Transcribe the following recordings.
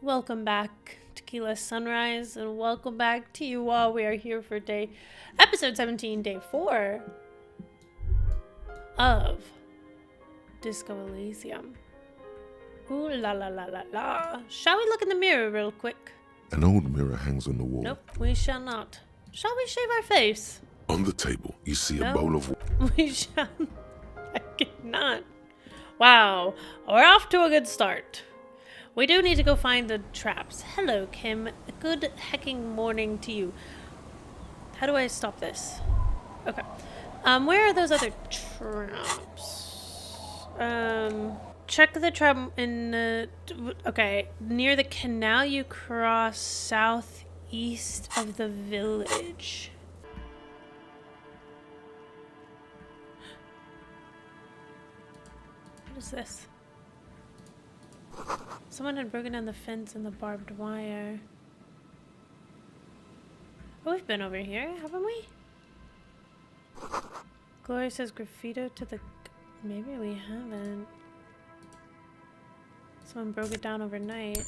Welcome back, Tequila Sunrise, and welcome back to you all. We are here for episode 17, day 4 of Disco Elysium. Ooh la la la la la. Shall we look in the mirror real quick? An old mirror hangs on the wall. Nope, we shall not. Shall we shave our face? On the table, you see a bowl of water. We shall. I cannot. Wow, we're off to a good start. We do need to go find the traps. Hello, Kim. Good hecking morning to you. How do I stop this? Okay. Where are those other traps? Check the trap in the... Okay, near the canal you cross southeast of the village. What is this? Someone had broken down the fence and the barbed wire. Oh, we've been over here, haven't we? Gloria says graffito to the... Maybe we haven't. Someone broke it down overnight.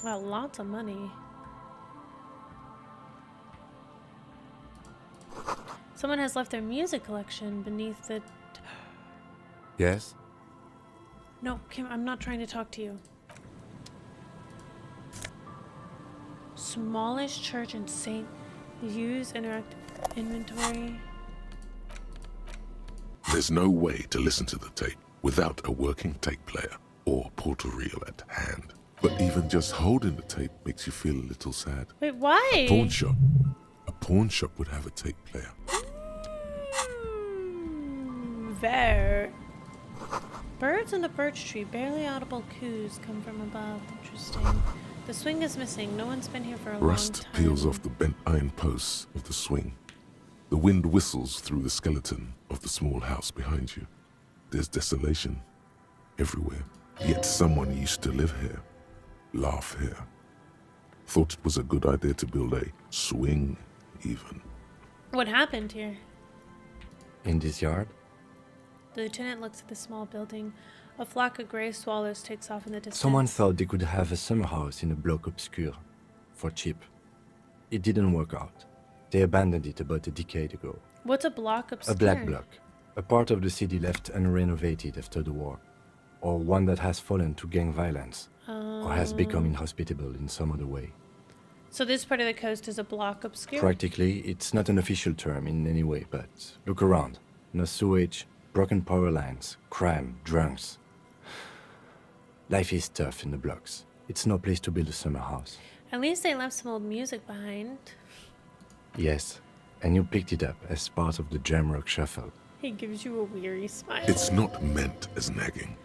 Wow, lots of money. Someone has left their music collection beneath the... Yes? No, Kim, I'm not trying to talk to you. Smallish church in St. Use interactive inventory. There's no way to listen to the tape without a working tape player or portal reel at hand. But even just holding the tape makes you feel a little sad. Wait, why? A pawn shop would have a tape player. There. Birds in the birch tree. Barely audible coos come from above. Interesting. The swing is missing. No one's been here for a Rust long time. peels off the bent iron posts of the swing. The wind whistles through the skeleton of the small house behind you. There's desolation everywhere. Yet someone used to live here, laugh here. Thought it was a good idea to build a swing, even. What happened here? In this yard? The lieutenant looks at the small building. A flock of gray swallows takes off in the distance. Someone thought they could have a summer house in a bloc obscur, for cheap. It didn't work out. They abandoned it about a decade ago. What's a block obscure? A black bloc. A part of the city left unrenovated after the war. Or one that has fallen to gang violence. Or has become inhospitable in some other way. So this part of the coast is a block obscure? Practically, it's not an official term in any way, but look around. No sewage, broken power lines, crime, drunks. Life is tough in the blocks. It's no place to build a summer house. At least they left some old music behind. Yes, and you picked it up as part of the jam rock shuffle. He gives you a weary smile. It's not meant as nagging,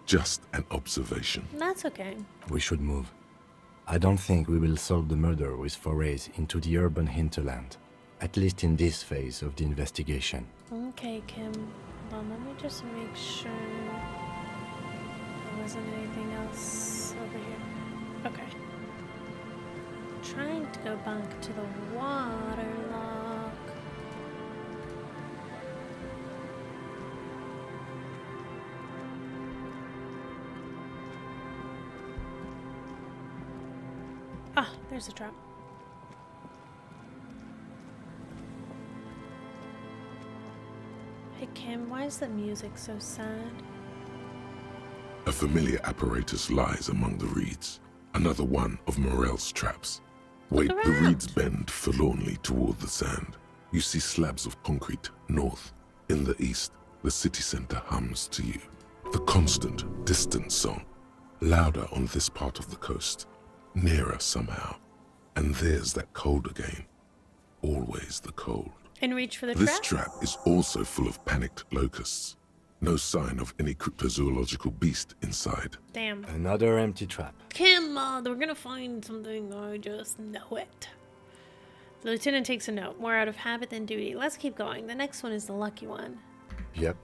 just an observation. That's okay. We should move. I don't think we will solve the murder with forays into the urban hinterland, at least in this phase of the investigation. Okay, Kim. Hold on, let me just make sure there wasn't anything else over here. Okay. Trying to go back to the water lock. Ah, there's a trap. Hey Kim, why is the music so sad? A familiar apparatus lies among the reeds. Another one of Morel's traps. Wait, the reeds bend forlornly toward the sand. You see slabs of concrete north. In the east, the city center hums to you. The constant, distant song. Louder on this part of the coast. Nearer somehow. And there's that cold again. Always the cold. And reach for the This trap? trap is also full of panicked locusts. No sign of any cryptozoological beast inside. Damn. Another empty trap. Kim, we're gonna find something. I just know it. The lieutenant takes a note. More out of habit than duty. Let's keep going. The next one is the lucky one. Yep.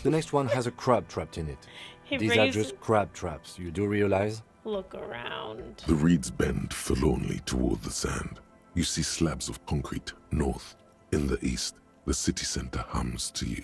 The next one has a crab trapped in it. He These are raises- just crab traps, you do realize? Look around. The reeds bend forlornly toward the sand. You see slabs of concrete north. In the east, the city center hums to you.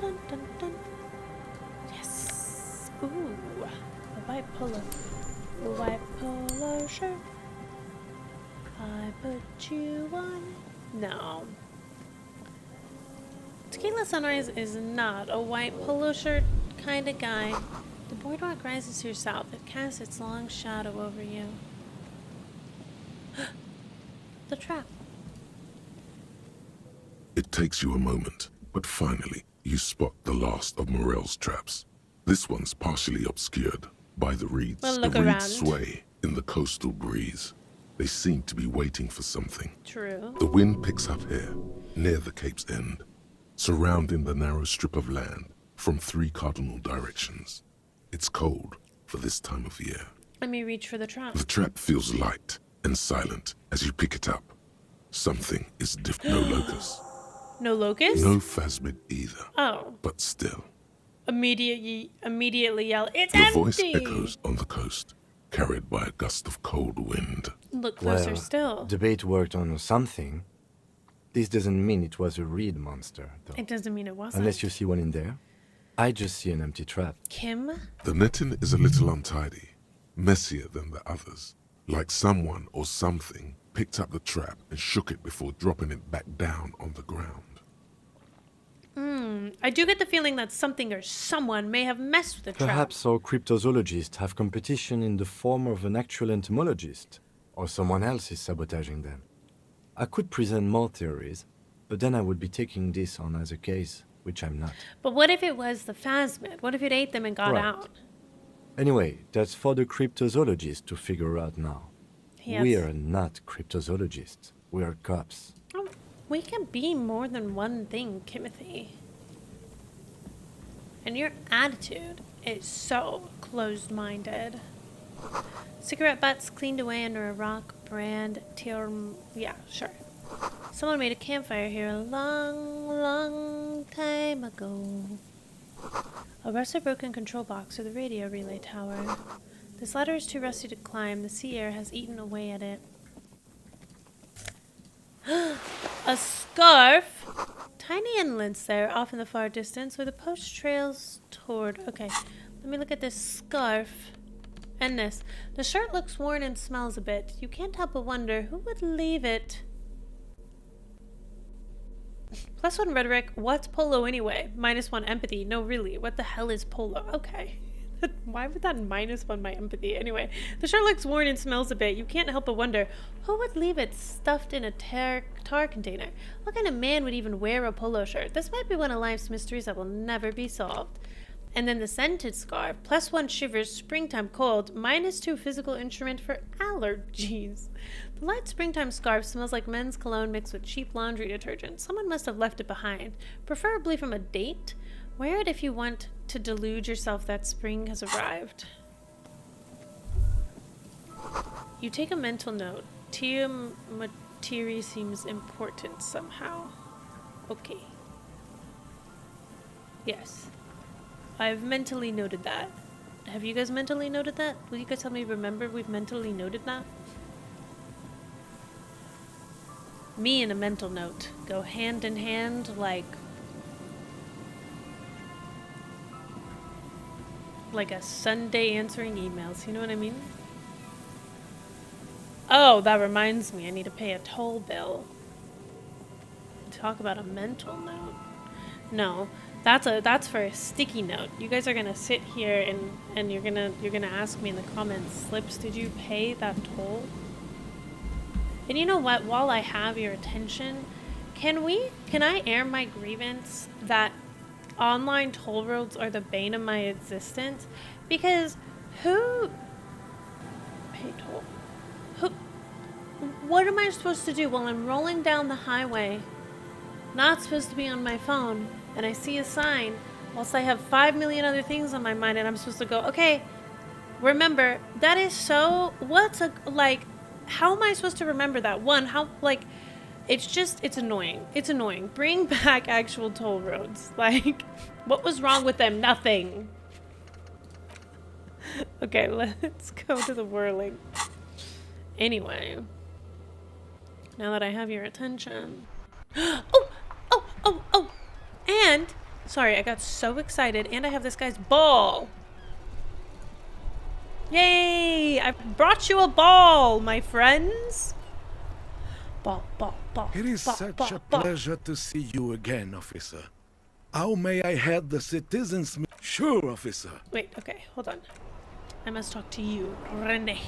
dun, dun, dun. Yes. Ooh, a white polo. A white polo shirt. I put you on. No. Tequila Sunrise is not a white polo shirt kind of guy. The boardwalk rises to your south. It casts its long shadow over you. The trap. It takes you a moment, but finally, you spot the last of Morel's traps. This one's partially obscured by the reeds. Well, look The reeds around. sway in the coastal breeze. They seem to be waiting for something. True. The wind picks up here, near the cape's end, surrounding the narrow strip of land from 3 cardinal directions. It's cold for this time of year. Let me reach for the trap. The trap feels light and silent as you pick it up. Something is different. No locust. No locust? No phasmid either. Oh. But still, Immediately yell, it's the empty! voice echoes on the coast, carried by a gust of cold wind. Look closer Well, still. the bait worked on something. This doesn't mean it was a reed monster, though. It doesn't mean it wasn't. Unless you see one in there. I just see an empty trap. Kim? The netting is a little untidy, messier than the others, like someone or something picked up the trap and shook it before dropping it back down on the ground. I do get the feeling that something or someone may have messed with the trap. Perhaps our cryptozoologists have competition in the form of an actual entomologist, or someone else is sabotaging them. I could present more theories, but then I would be taking this on as a case, which I'm not. But what if it was the phasmid? What if it ate them and got Right. out? Anyway, that's for the cryptozoologists to figure out now. Yes. We are not cryptozoologists. We are cops. Oh, we can be more than one thing, Timothy. And your attitude is so closed-minded. Cigarette butts cleaned away under a rock brand yeah, sure. Someone made a campfire here a long time ago. A rusted broken control box or the radio relay tower. This ladder is too rusty to climb. The sea air has eaten away at it. A scarf! Tiny inlets there, off in the far distance, where the post trails toward... Okay, let me look at this scarf. And this. The shirt looks worn and smells a bit. You can't help but wonder who would leave it. +1 rhetoric. What's polo anyway? -1 empathy. No, really. What the hell is polo? Okay. Why would that -1 my empathy? Anyway, the shirt looks worn and smells a bit. You can't help but wonder who would leave it stuffed in a tar container. What kind of man would even wear a polo shirt? This might be one of life's mysteries that will never be solved. And then the scented scarf. +1 shivers, springtime cold. -2 physical instrument for allergies. The light springtime scarf smells like men's cologne mixed with cheap laundry detergent. Someone must have left it behind, preferably from a date. Wear it if you want to delude yourself that spring has arrived. You take a mental note. Tia Materi seems important somehow. Okay. Yes. I've mentally noted that. Have you guys mentally noted that? Will you guys help me remember we've mentally noted that? Me and a mental note go hand in hand like a Sunday answering emails. You know what I mean? Oh, that reminds me. I need to pay a toll bill. Talk about a mental note. No. That's for a sticky note. You guys are gonna sit here and you're gonna ask me in the comments, Slips, did you pay that toll? And you know what? While I have your attention, can I air my grievance that online toll roads are the bane of my existence? Because who pay toll? What am I supposed to do while I'm rolling down the highway, not supposed to be on my phone, and I see a sign, whilst I have 5 million other things on my mind, and I'm supposed to go, okay, remember, that is so, how am I supposed to remember that? One, it's annoying. It's annoying. Bring back actual toll roads. What was wrong with them? Nothing. Okay, let's go to the whirling. Anyway, now that I have your attention. Oh! And sorry. I got so excited, and I have this guy's ball. Yay! I brought you a ball, my friends. Ball, ball, ball. It is ball, such ball, a ball. pleasure to see you again, officer. How may I head the citizens? Sure, officer. Wait, okay, hold on. I must talk to you, Rene.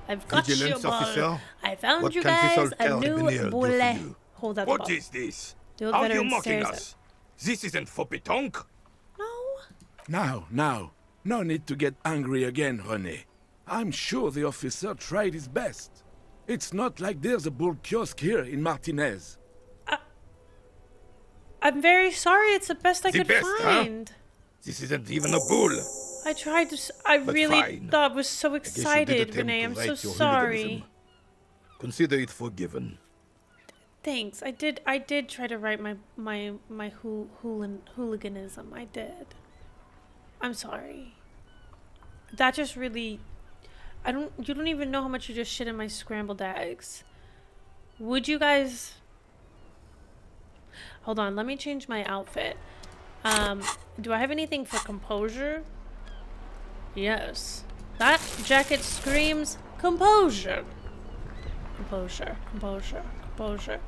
I've got Vigilance you, ball. officer? I found What you can this guys old a new carabinier do for bullet. you? Hold that What ball. is this? The old Are you veteran mocking stares us? This isn't for pétanque. No. Now. No need to get angry again, René. I'm sure the officer tried his best. It's not like there's a bull kiosk here in Martinez. I'm very sorry. It's the best I The could best, huh? find. This isn't even a bull. I tried to. I But really fine. thought was so I guess you did excited, attempt Renee. to I'm so right your sorry. hooliganism. Consider it forgiven. Thanks. I did try to write my hooliganism. I did. I'm sorry. That just really. You don't even know how much you just shit in my scrambled eggs. Would you guys? Hold on. Let me change my outfit. Do I have anything for composure? Yes. That jacket screams composure. Composure, composure, composure.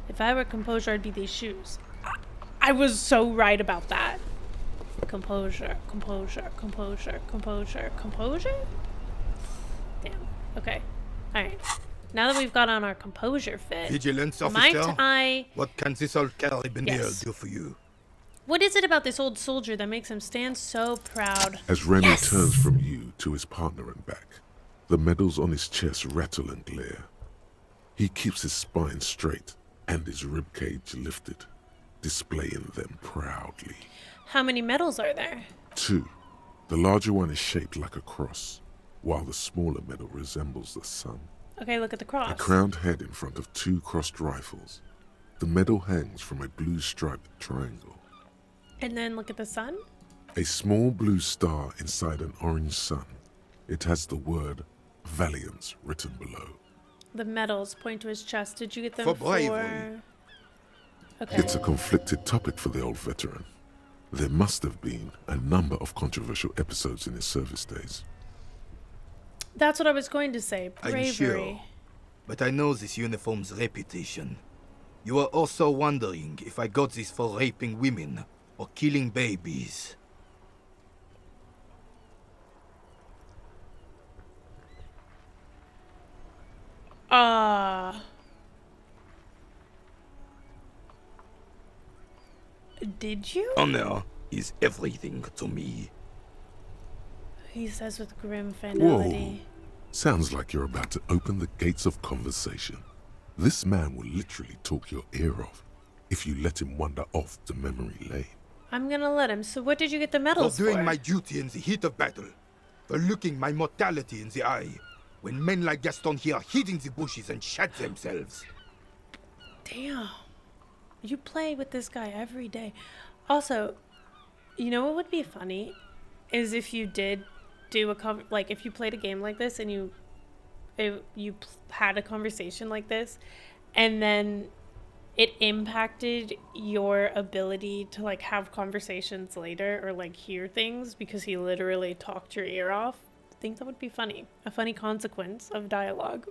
If I were composure, I'd be these shoes. I was so right about that. Composure, composure, composure, composure, composure? Damn. Okay. Alright. Now that we've got on our composure fit, Vigilance might officer? I... What can this old carabinier Yes. do for you? What is it about this old soldier that makes him stand so proud? As Remy Yes! turns from you to his partner and back, the medals on his chest rattle and glare. He keeps his spine straight and his ribcage lifted, displaying them proudly. How many medals are there? 2. The larger one is shaped like a cross, while the smaller medal resembles the sun. Okay, look at the cross. A crowned head in front of 2 crossed rifles. The medal hangs from a blue striped triangle. And then look at the sun. A small blue star inside an orange sun. It has the word Valiance written below. The medals point to his chest. Did you get them For bravery. Okay. It's a conflicted topic for the old veteran. There must have been a number of controversial episodes in his service days. That's what I was going to say. Bravery. I'm sure. But I know this uniform's reputation. You are also wondering if I got this for raping women or killing babies. Did you? Honor is everything to me. He says with grim finality. Sounds like you're about to open the gates of conversation. This man will literally talk your ear off if you let him wander off to memory lane. I'm gonna let him. So what did you get the For medals doing for? my duty in the heat of battle. For looking my mortality in the eye. When men like Gaston here hid in the bushes and shat themselves. Damn. You play with this guy every day. Also, you know what would be funny? Is if you did do like if you played a game like this and you had a conversation like this and then it impacted your ability to like have conversations later or like hear things because he literally talked your ear off. I think that would be funny. A funny consequence of dialogue.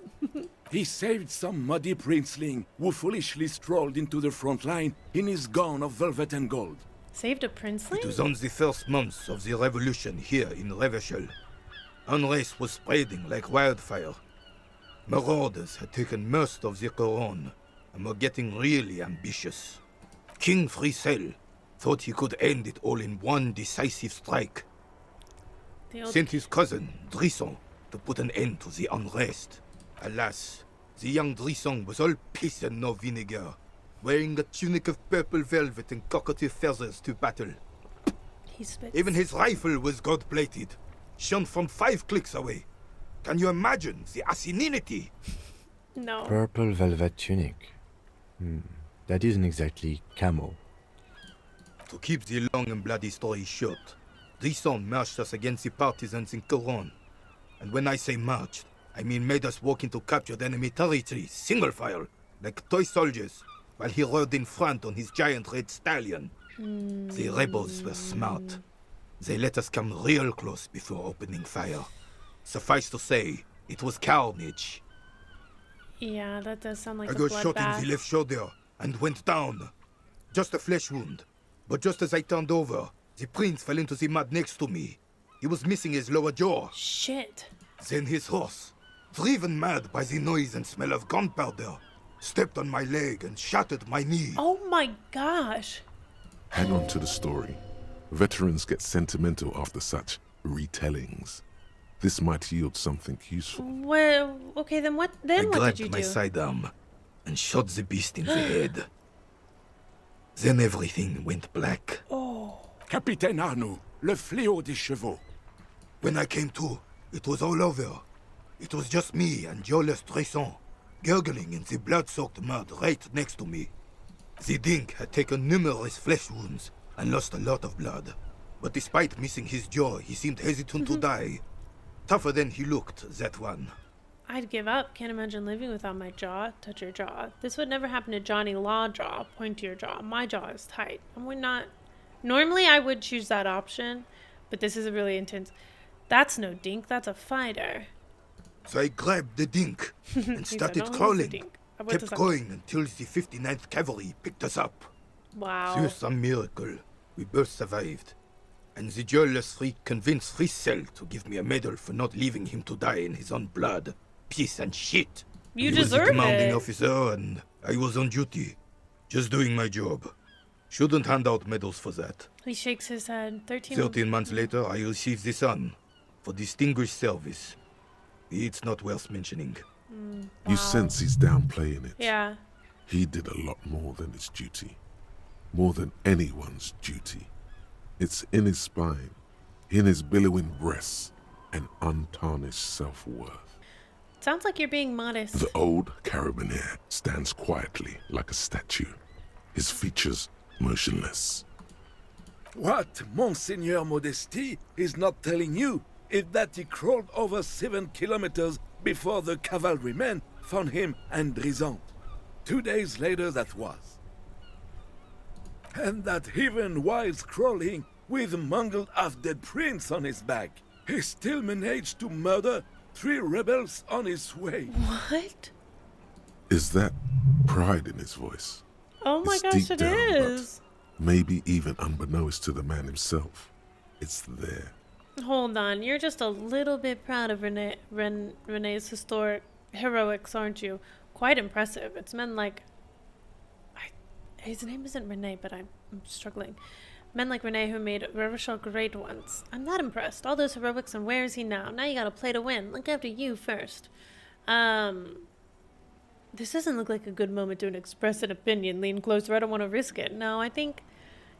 He saved some muddy princeling who foolishly strolled into the front line in his gown of velvet and gold. Saved a princeling? It was on the first months of the revolution here in Revachol. Unrest was spreading like wildfire. Marauders had taken most of the Couronne and were getting really ambitious. King Frisel thought he could end it all in one decisive strike. Sent his cousin, Drisson, to put an end to the unrest. Alas, the young Drisson was all piss and no vinegar, wearing a tunic of purple velvet and cockatiel feathers to battle. He spits. Even his rifle was gold-plated, shone from 5 clicks away. Can you imagine the asininity? No. Purple velvet tunic. That isn't exactly camo. To keep the long and bloody story short, Drisson marched us against the partisans in Couronne. And when I say marched, I mean made us walk into captured enemy territory, single file, like toy soldiers, while he rode in front on his giant red stallion. The rebels were smart. They let us come real close before opening fire. Suffice to say, it was carnage. Yeah, that does sound like I a got shot in bloodbath. the left shoulder and went down. Just a flesh wound. But just as I turned over, the prince fell into the mud next to me. He was missing his lower jaw. Shit. Then his horse, driven mad by the noise and smell of gunpowder, stepped on my leg and shattered my knee. Oh my gosh. Hang on to the story. Veterans get sentimental after such retellings. This might yield something useful. Well, okay, then what I what grabbed did you my do? sidearm and shot the beast in the head. Then everything went black. Oh. Capitaine Arnoux, le fléau des chevaux. When I came to, it was all over. It was just me and Jolas Tresson, gurgling in the blood-soaked mud right next to me. The dink had taken numerous flesh wounds and lost a lot of blood. But despite missing his jaw, he seemed hesitant to die. Tougher than he looked, that one. I'd give up. Can't imagine living without my jaw. Touch your jaw. This would never happen to Johnny Law jaw. Point to your jaw. My jaw is tight. And we're not... Normally I would choose that option, but this is really intense. That's no dink. That's a fighter. So I grabbed the dink and He said, started "Don't use the crawling. dink." What Kept does that going until the 59th Cavalry picked us up. Wow. Through some miracle, we both survived. And the jealous freak convinced Frissel to give me a medal for not leaving him to die in his own blood. Piece and shit. You He was the deserve commanding it. officer and I was on duty. Just doing my job. Shouldn't hand out medals for that. He shakes his head. 13 13 months later, I received the Sun for distinguished service. It's not worth mentioning. You sense he's downplaying it. Yeah. He did a lot more than his duty. More than anyone's duty. It's in his spine, in his billowing breasts, and untarnished self-worth. Sounds like you're being modest. The old carabinier stands quietly like a statue, his features motionless. What Monseigneur Modesty is not telling you is that he crawled over 7 kilometers before the cavalrymen found him and Drizant. 2 days later that was. And that even while crawling with a mangled half-dead prince on his back, he still managed to murder 3 rebels on his way. What? Is that pride in his voice? Oh my It's gosh, deep it down, but is. maybe even unbeknownst to the man himself. It's there. Hold on, you're just a little bit proud of Renee's heroics, aren't you? Quite impressive. It's men like... his name isn't Renee, but I'm struggling. Men like Renee who made Revachol great once. I'm not impressed. All those heroics, and where is he now? Now you gotta play to win. Look after you first. This doesn't look like a good moment to express an opinion. Lean closer, I don't want to risk it. No, I think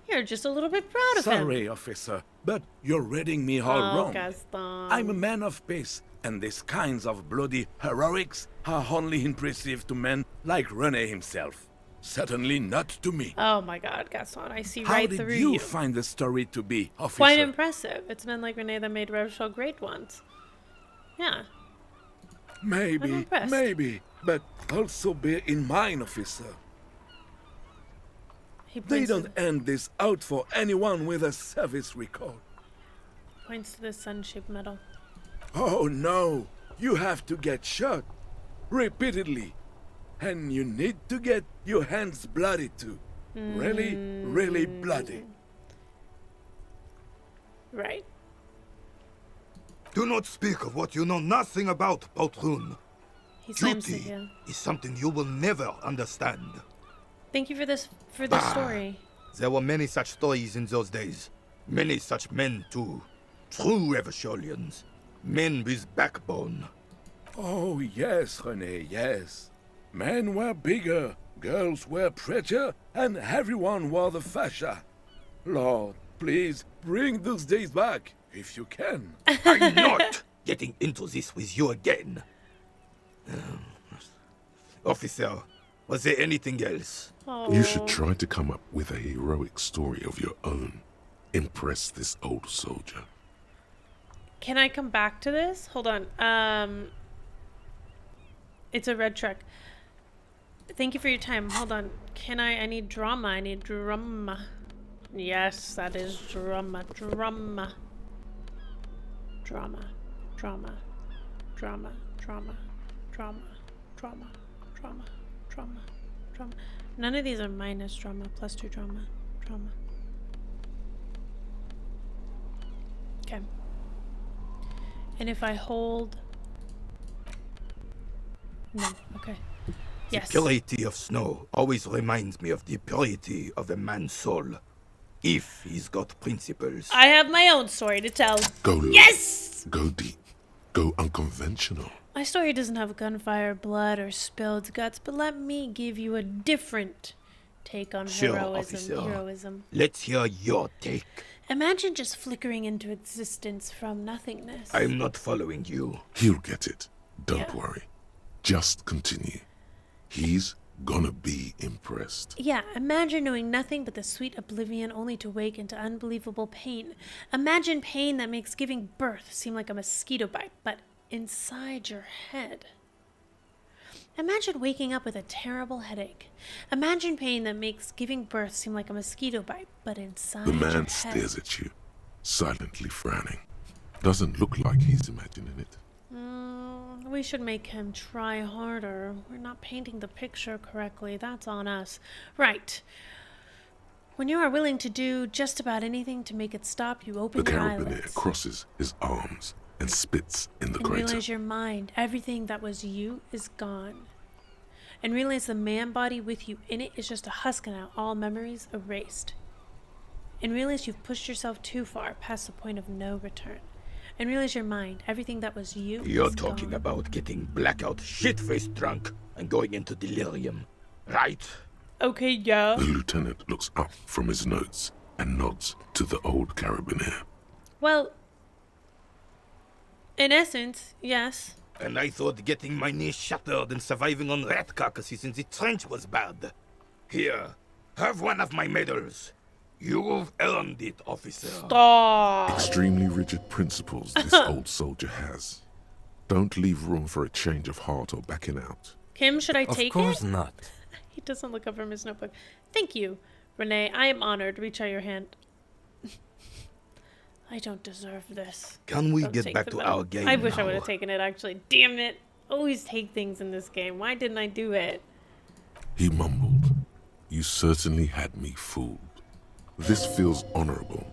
you're just a little bit proud of him. Sorry, officer, but you're reading me all wrong. Gaston. I'm a man of peace, and these kinds of bloody heroics are only impressive to men like René himself. Certainly not to me. Oh my god, Gaston, I see How right did through you you. find the story to be, officer? Quite impressive. It's men like Renee that made Revachol great once. Yeah. I'm Maybe, impressed. but also bear in mind, officer, He they points, don't end this out for anyone with a service record. points to the sun-shaped medal. Oh no, you have to get shot repeatedly, and you need to get your hands bloody too. Really, really bloody. Right. Do not speak of what you know nothing about, Poltroon. He slams it, Duty yeah. is something you will never understand. Thank you for this story. There were many such stories in those days. Many such men, too. True Revacholians. Men with backbone. Oh yes, René, yes. Men were bigger, girls were prettier, and everyone wore the fascia. Lord, please bring those days back, if you can. I'm not getting into this with you again. Officer, was there anything else? Oh. You should try to come up with a heroic story of your own. Impress this old soldier. Can I come back to this? Hold on. It's a red truck. Thank you for your time. Hold on. I need drama. I need drama. Yes, that is drama. Drama. Drama. Drama. Drama. Drama. Drama. Drama. Drama. Drama. Drama. None of these are minus drama. Plus 2 drama. Drama. Okay. And if I hold... No. Okay. Yes. The purity of snow always reminds me of the purity of a man's soul. If he's got principles. I have my own story to tell. Go low. Yes! Go deep. Go unconventional. My story doesn't have gunfire, blood, or spilled guts, but let me give you a different take on Sure, heroism. officer. Let's hear your take. Imagine just flickering into existence from nothingness. I'm not following you. He'll get it. Don't Yeah. worry. Just continue. He's gonna be impressed. Yeah, imagine knowing nothing but the sweet oblivion only to wake into unbelievable pain. Imagine pain that makes giving birth seem like a mosquito bite, but inside your head. Imagine waking up with a terrible headache. Imagine pain that makes giving birth seem like a mosquito bite, but inside The your man head. stares at you, silently frowning. Doesn't look like he's imagining it. We should make him try harder. We're not painting the picture correctly. That's on us. Right. When you are willing to do just about anything to make it stop, you open The your carabiner eyelids crosses his arms and spits in the and crater. realize your mind, everything that was you, is gone. And realize the man body with you in it is just a husk now, all memories erased. And realize you've pushed yourself too far past the point of no return. And realize your mind, everything that was you, You're is talking gone. about getting blackout, shit-faced drunk and going into delirium, right? Okay, yeah. The lieutenant looks up from his notes and nods to the old carabiner. Well, in essence, yes. And I thought getting my knee shattered and surviving on rat carcasses in the trench was bad. Here, have one of my medals. You've earned it, officer. Stop. Extremely rigid principles this old soldier has. Don't leave room for a change of heart or backing out. Kim, should I Of take course it? not. He doesn't look up from his notebook. Thank you, Renee. I am honored. Reach out your hand. I don't deserve this. Can we Don't get take back the to medal. our game I wish I now? would have taken it, actually. Damn it. Always take things in this game. Why didn't I do it? He mumbled, "You certainly had me fooled. This feels honorable.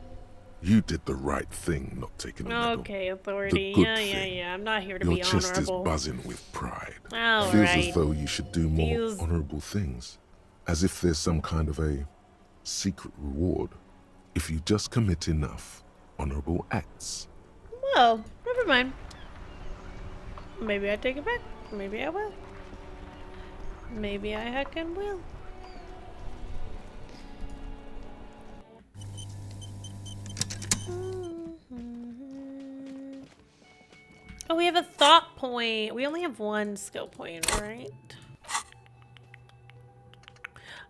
You did the right thing not taking the medal. Okay, authority. The good Yeah. thing. I'm not here to Your be chest honorable. is buzzing with pride. All Feels right. as though you should do more Feels- honorable things. As if there's some kind of a secret reward if you just commit enough honorable acts." Well, never mind. Maybe I take it back. Maybe I will. Maybe I heckin' will. Oh, we have a thought point. We only have one skill point, right?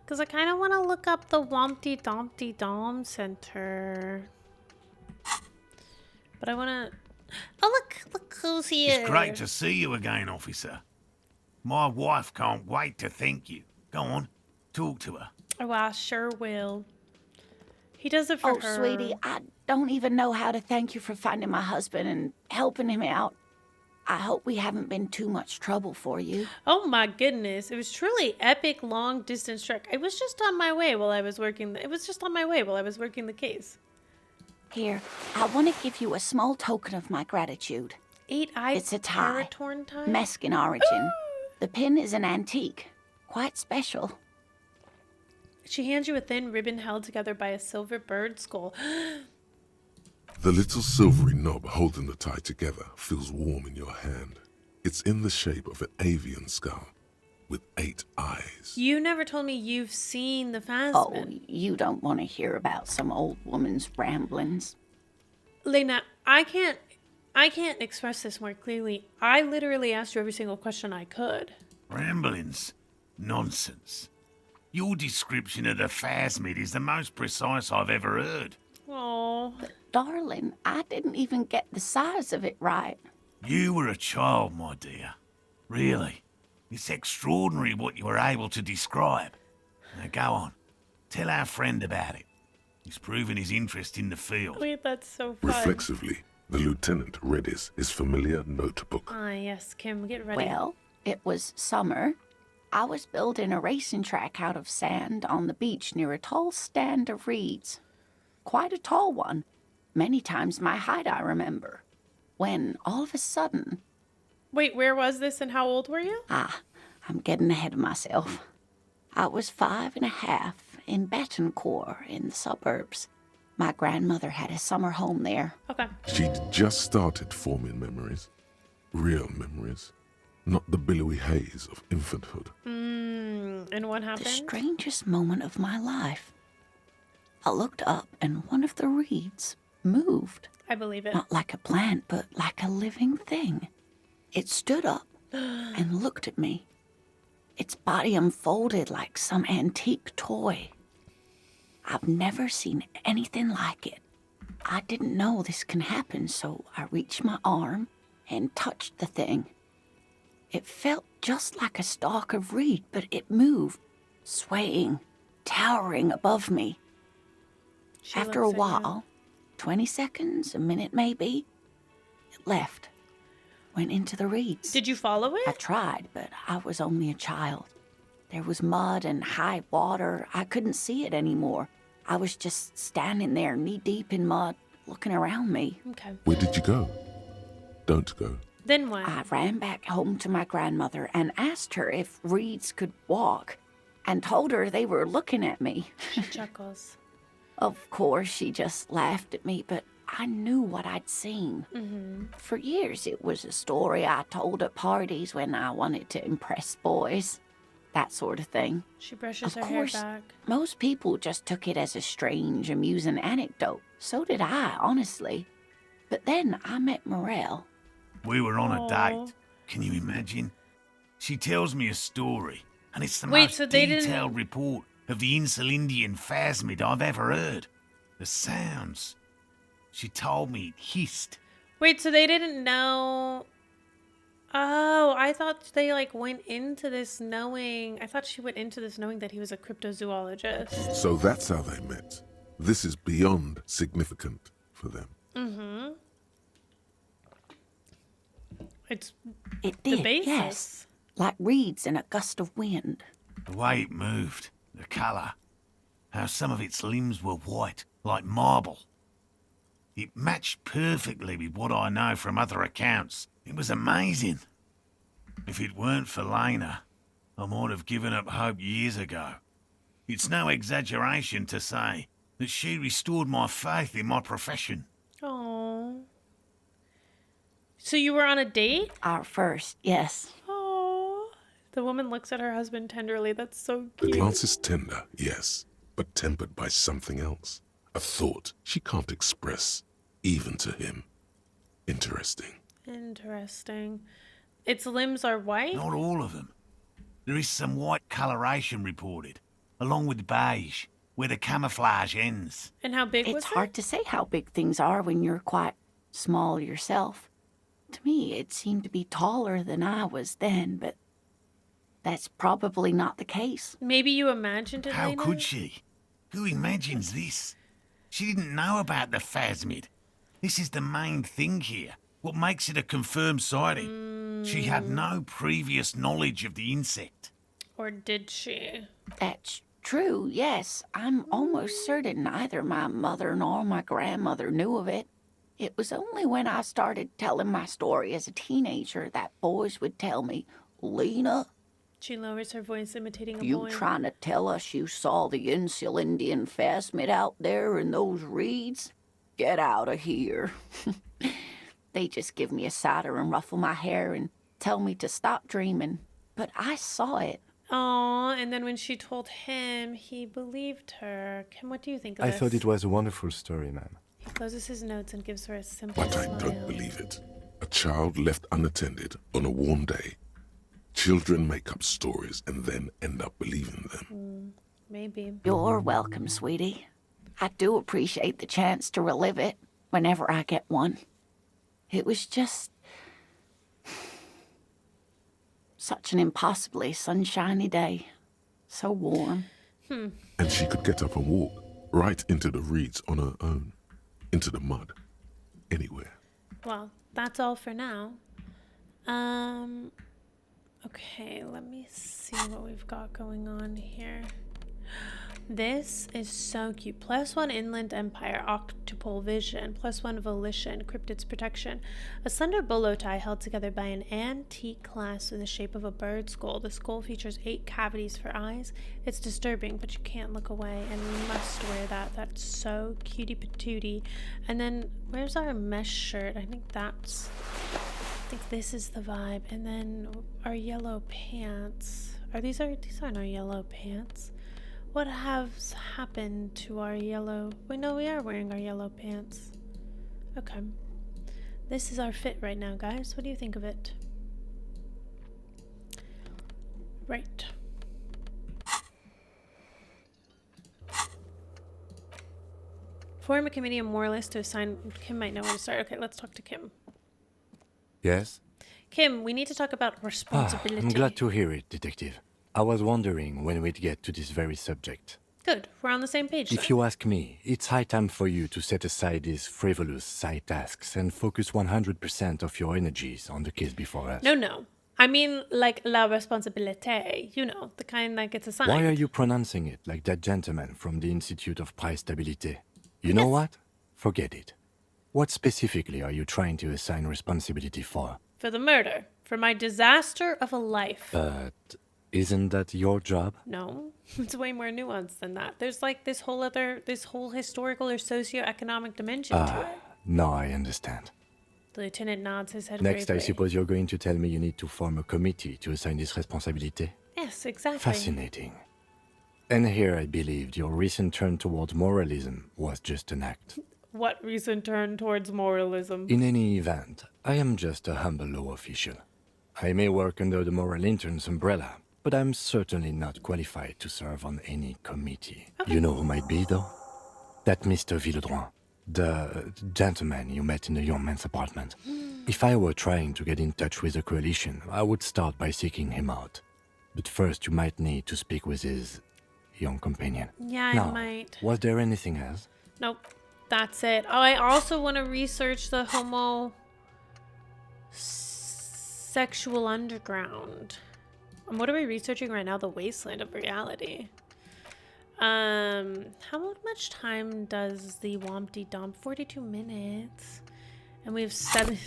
Because I kind of want to look up the Wompty Dompty Dom Center. But I want to... Oh, look who's here. It's great to see you again, officer. My wife can't wait to thank you. Go on, talk to her. Oh, I sure will. He does it for Oh, her. sweetie, I don't even know how to thank you for finding my husband and helping him out. I hope we haven't been too much trouble for you. Oh my goodness. It was truly epic long distance trek. It was just on my way while I was working. It was just on my way while I was working the case. Here, I want to give you a small token of my gratitude. 8-eyed It's a tie. Paratorn tie? Meskin origin. The pin is an antique. Quite special. She hands you a thin ribbon held together by a silver bird skull. The little silvery knob holding the tie together feels warm in your hand. It's in the shape of an avian skull with 8 eyes. You never told me you've seen the Oh, Phasmin. you don't want to hear about some old woman's ramblings. Lena, I can't express this more clearly. I literally asked you every single question I could. Ramblings? Nonsense. Your description of the Phasmid is the most precise I've ever heard. Oh, Darling, I didn't even get the size of it right. You were a child, my dear. Really. It's extraordinary what you were able to describe. Now go on. Tell our friend about it. He's proven his interest in the field. Wait, that's so fun. Reflexively, the lieutenant read his familiar notebook. Ah, yes, Kim, get ready. Well, it was summer. I was building a racing track out of sand on the beach near a tall stand of reeds. Quite a tall one. Many times my height, I remember. When, all of a sudden... Wait, where was this and how old were you? I'm getting ahead of myself. I was 5.5 in Betancourt in the suburbs. My grandmother had a summer home there. Okay. She'd just started forming memories. Real memories. Not the billowy haze of infanthood. And what happened? The strangest moment of my life. I looked up and one of the reeds moved. I believe it. Not like a plant, but like a living thing. It stood up and looked at me. Its body unfolded like some antique toy. I've never seen anything like it. I didn't know this can happen, so I reached my arm and touched the thing. It felt just like a stalk of reed, but it moved, swaying, towering above me. She After a looks at you. while, 20 seconds, a minute maybe, it left, went into the reeds. Did you follow I it? tried, but I was only a child. There was mud and high water. I couldn't see it anymore. I was just standing there, knee-deep in mud, looking around me. Okay. Where did you go? Don't go. Then what? I ran back home to my grandmother and asked her if reeds could walk, and told her they were looking at me. She chuckles. Of course, she just laughed at me, but I knew what I'd seen. For years, it was a story I told at parties when I wanted to impress boys. That sort of thing. She brushes Of her course, hair back. most people just took it as a strange, amusing anecdote. So did I, honestly. But then I met Morel. We were on a Aw. date. Can you imagine? She tells me a story, and it's the Wait, most so they didn't- detailed report of the Insulindian phasmid I've ever heard. The sounds. She told me it hissed. Wait, so they didn't know... Oh, I thought they, like, went into this knowing... I thought she went into this knowing that he was a cryptozoologist. So that's how they met. This is beyond significant for them. It's It the did, basis. yes. Like reeds in a gust of wind. The way it moved, the colour, how some of its limbs were white, like marble. It matched perfectly with what I know from other accounts. It was amazing. If it weren't for Lena, I might have given up hope years ago. It's no exaggeration to say that she restored my faith in my profession. Oh. So you were on a date? Our first, yes. Oh. The woman looks at her husband tenderly. That's so The cute. glance is tender, yes, but tempered by something else. A thought she can't express, even to him. Interesting. Interesting. Its limbs are white? Not all of them. There is some white coloration reported, along with beige, where the camouflage ends. And how big was It's it? hard to say how big things are when you're quite small yourself. To me, it seemed to be taller than I was then, but that's probably not the case. Maybe you imagined it, How Lena? could she? Who imagines this? She didn't know about the phasmid. This is the main thing here. What makes it a confirmed sighting? She had no previous knowledge of the insect. Or did she? That's true, yes. I'm almost certain neither my mother nor my grandmother knew of it. It was only when I started telling my story as a teenager that boys would tell me, Lena, She lowers her voice, imitating a you boy. trying to tell us you saw the Insulindian phasmid out there in those reeds? Get out of here. They just give me a cider and ruffle my hair and tell me to stop dreaming. But I saw it. Aw, and then when she told him, he believed her. Kim, what do you think of I this? thought it was a wonderful story, ma'am. He closes his notes and gives her a simple But I smile. don't believe it. A child left unattended on a warm day. Children make up stories and then end up believing them. Maybe. You're welcome, sweetie. I do appreciate the chance to relive it whenever I get one. It was just Such an impossibly sunshiny day. So warm. And she could get up and walk right into the reeds on her own, into the mud, anywhere. Well, that's all for now. Okay, let me see what we've got going on here. This is so cute. +1 Inland Empire, Octopole Vision, +1 Volition, Cryptid's Protection. A slender bolo tie held together by an antique clasp in the shape of a bird skull. The skull features 8 cavities for eyes. It's disturbing, but you can't look away, and we must wear that. That's so cutie patootie. And then, where's our mesh shirt? I think this is the vibe. And then our yellow pants. These aren't our yellow pants. What has happened to our yellow... Wait, no, we are wearing our yellow pants. Okay. This is our fit right now, guys. What do you think of it? Right. Form a committee of moralists to assign... Kim might know where to start. Okay, let's talk to Kim. Yes? Kim, we need to talk about responsibility. I'm glad to hear it, Detective. I was wondering when we'd get to this very subject. Good. We're on the same page. If you ask me, it's high time for you to set aside these frivolous side tasks and focus 100% of your energies on the case before us. No. I mean, like, la responsabilité. You know, the kind that gets assigned. Why are you pronouncing it like that gentleman from the Institute of Price Stabilité? You know what? Forget it. What specifically are you trying to assign responsibility for? For the murder. For my disaster of a life. But isn't that your job? No, it's way more nuanced than that. There's like this whole historical or socioeconomic dimension to it. No, I understand. The lieutenant nods his head Next, gravely. I suppose you're going to tell me you need to form a committee to assign this responsibility? Yes, exactly. Fascinating. And here I believed your recent turn towards moralism was just an act. What recent turn towards moralism? In any event, I am just a humble law official. I may work under the moral intern's umbrella, but I'm certainly not qualified to serve on any committee. Okay. You know who might be, though? That Mr. Villeudran, the gentleman you met in the young man's apartment. If I were trying to get in touch with the coalition, I would start by seeking him out. But first, you might need to speak with his young companion. Yeah, Now, I might. Was there anything else? Nope. That's it. Oh, I also want to research the sexual underground. And what are we researching right now? The wasteland of reality. How much time does the Wompty Dump? 42 minutes. And we have seven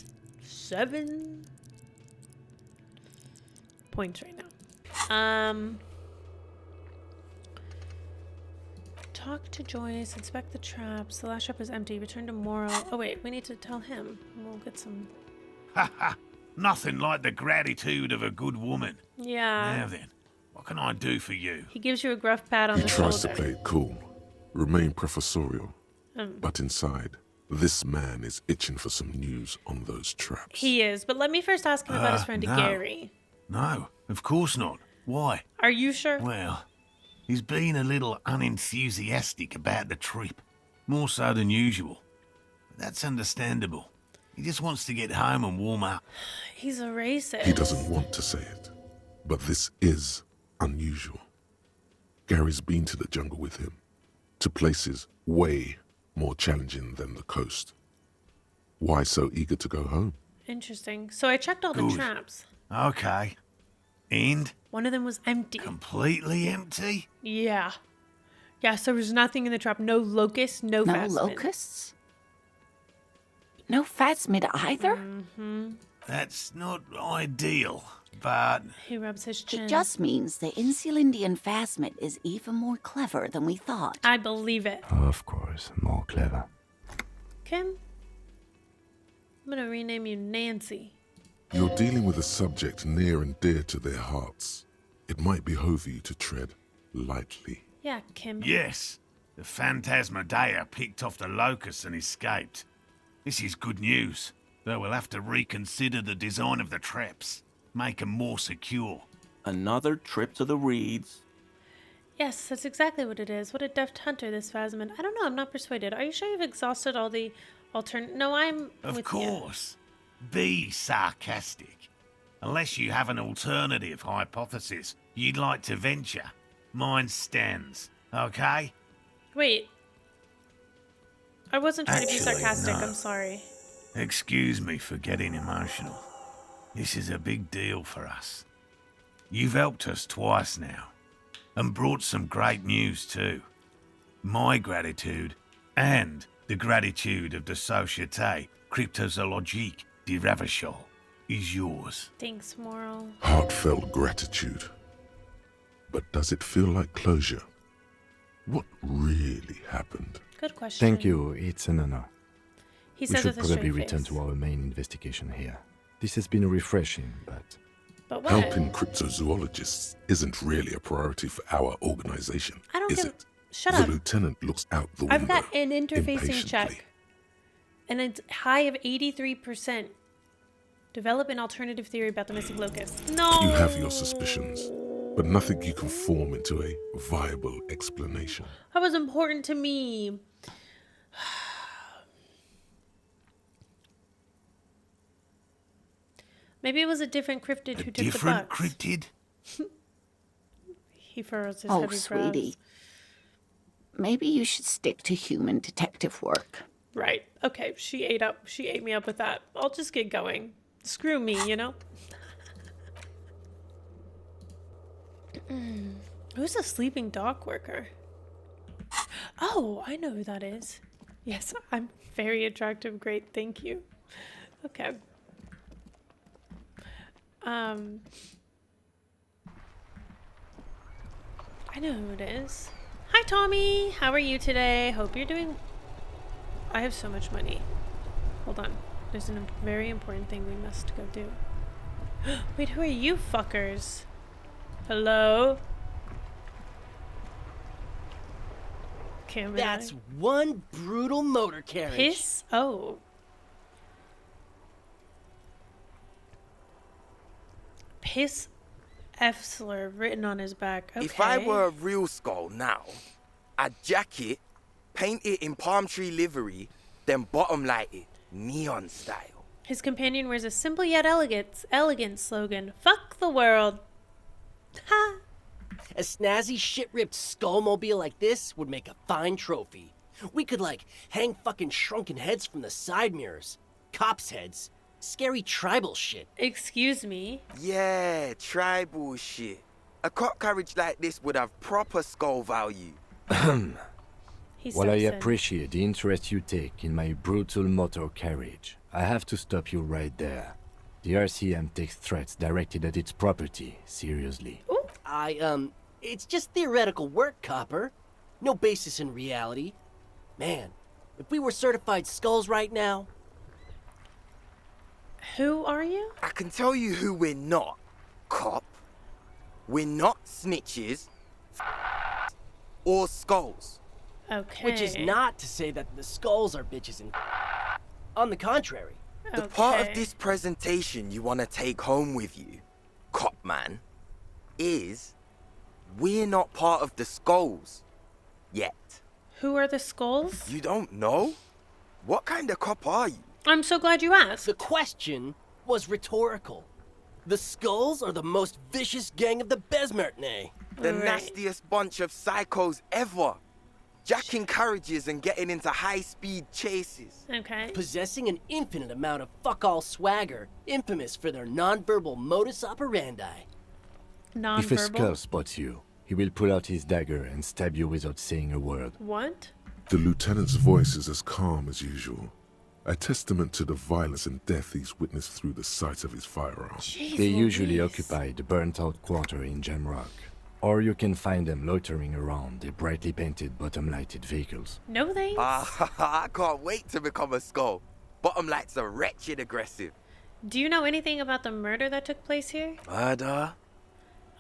points right now. Talk to Joyce, inspect the traps. The last trap is empty. Return to Morrow. Oh wait, we need to tell him. We'll get some... Ha ha! Nothing like the gratitude of a good woman. Yeah. Now then, what can I do for you? He gives you a gruff pat on He the tries shoulder. to play it cool, remain professorial, but inside, this man is itching for some news on those traps. He is, but let me first ask him about his friend no. Gary. No, of course not. Why? Are you sure? Well, he's been a little unenthusiastic about the trip. More so than usual. But that's understandable. He just wants to get home and warm up. He's a racist. He doesn't want to say it, but this is unusual. Gary's been to the jungle with him, to places way more challenging than the coast. Why so eager to go home? Interesting. So I checked all the Good. traps. Okay. And? One of them was empty. Completely empty? Yeah. Yes, there was nothing in the trap. No locusts, no No phasmid. locusts? No phasmid either? That's not ideal, but He rubs his chin. It just means the Insulindian phasmid is even more clever than we thought. I believe it. Of course, more clever. Kim? I'm gonna rename you Nancy. You're dealing with a subject near and dear to their hearts. It might behove you to tread lightly. Yeah, Kim. yes, the Phantasmadeia picked off the locust and escaped. This is good news, though we'll have to reconsider the design of the traps, make them more secure. Another trip to the reeds. Yes, that's exactly what it is. What a deft hunter, this Phasmid. I don't know, I'm not persuaded. Are you sure you've exhausted all the alternate... No, I'm Of with course. Be sarcastic. Unless you have an alternative hypothesis you'd like to venture, mine stands, okay? Wait. I wasn't trying to be Actually, sarcastic. no. I'm sorry. Excuse me for getting emotional. This is a big deal for us. You've helped us twice now, and brought some great news too. My gratitude, and the gratitude of the Société Cryptozoologique de Ravachol, is yours. Thanks, Moral. Heartfelt gratitude. But does it feel like closure? What really happened? Good question. Thank you, it's an honor. He We says should with a probably straight return face. to our main investigation here. This has been refreshing, but But what? Helping cryptozoologists isn't really a priority for our organization, I don't is give. it? Shut The up. lieutenant looks out the window. I've got an interfacing impatiently. check. And it's high of 83%. Develop an alternative theory about the missing locust. No. You have your suspicions, but nothing you can form into a viable explanation. That was important to me. Maybe it was a different cryptid A who took the different box. cryptid? He furrows his Oh, heavy sweetie. brows. Maybe you should stick to human detective work. Right. Okay. She ate me up with that. I'll just get going. Screw me, you know? Who's a sleeping dock worker? Oh, I know who that is. Yes, I'm very attractive. Great. Thank you. Okay. I know who it is. Hi, Tommy. How are you today? Hope you're doing... I have so much money. Hold on. There's a very important thing we must go do. Wait, who are you fuckers? Hello? Can't be That's like- one brutal motor carriage. Piss? Oh. Piss F slur written on his back. Okay. If I were a real skull now, I'd jack it, paint it in palm tree livery, then bottom light it, neon style. His companion wears a simple yet elegant slogan. Fuck the world. Ha! A snazzy shit-ripped skullmobile like this would make a fine trophy. We could, like, hang fucking shrunken heads from the side mirrors. Cops' heads. Scary tribal shit. Excuse me. Yeah, tribal shit. A cop carriage like this would have proper skull value. He while I steps in. appreciate the interest you take in my brutal motor carriage, I have to stop you right there. The RCM takes threats directed at its property seriously. It's just theoretical work, Copper. No basis in reality. Man, if we were certified skulls right now... Who are you? I can tell you who we're not, cop. We're not snitches or skulls. Okay. Which is not to say that the skulls are bitches and... On the contrary. The part Okay. of this presentation you want to take home with you, cop man, is we're not part of the skulls yet. Who are the skulls? You don't know? What kind of cop are you? I'm so glad you asked. The question was rhetorical. The skulls are the most vicious gang of the Besmertnay. The Right. nastiest bunch of psychos ever. Jacking carriages and getting into high-speed chases. Okay. Possessing an infinite amount of fuck-all swagger, infamous for their nonverbal modus operandi. If a skull Nonverbal. spots you, he will pull out his dagger and stab you without saying a word. What? The lieutenant's voice is as calm as usual, a testament to the violence and death he's witnessed through the sight of his firearm. Jeez They usually Louise. occupy the burnt-out quarter in Jamrock. Or you can find them loitering around the brightly painted bottom-lighted vehicles. No thanks. I can't wait to become a skull. Bottom lights are wretched aggressive. Do you know anything about the murder that took place here? Murder?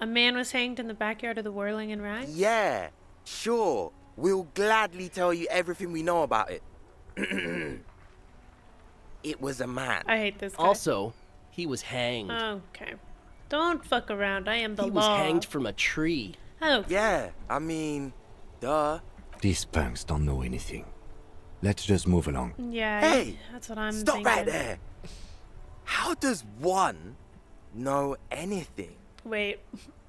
A man was hanged in the backyard of the Whirling and Rags? Yeah, sure. We'll gladly tell you everything we know about it. It was a man. I hate this guy. Also, he was hanged. Okay. Don't fuck around. I am the He law. was hanged from a tree. Oh. Yeah, I mean, duh. These punks don't know anything. Let's just move along. Yeah. Hey, That's what I'm Stop thinking. right there. How does one know anything. Wait,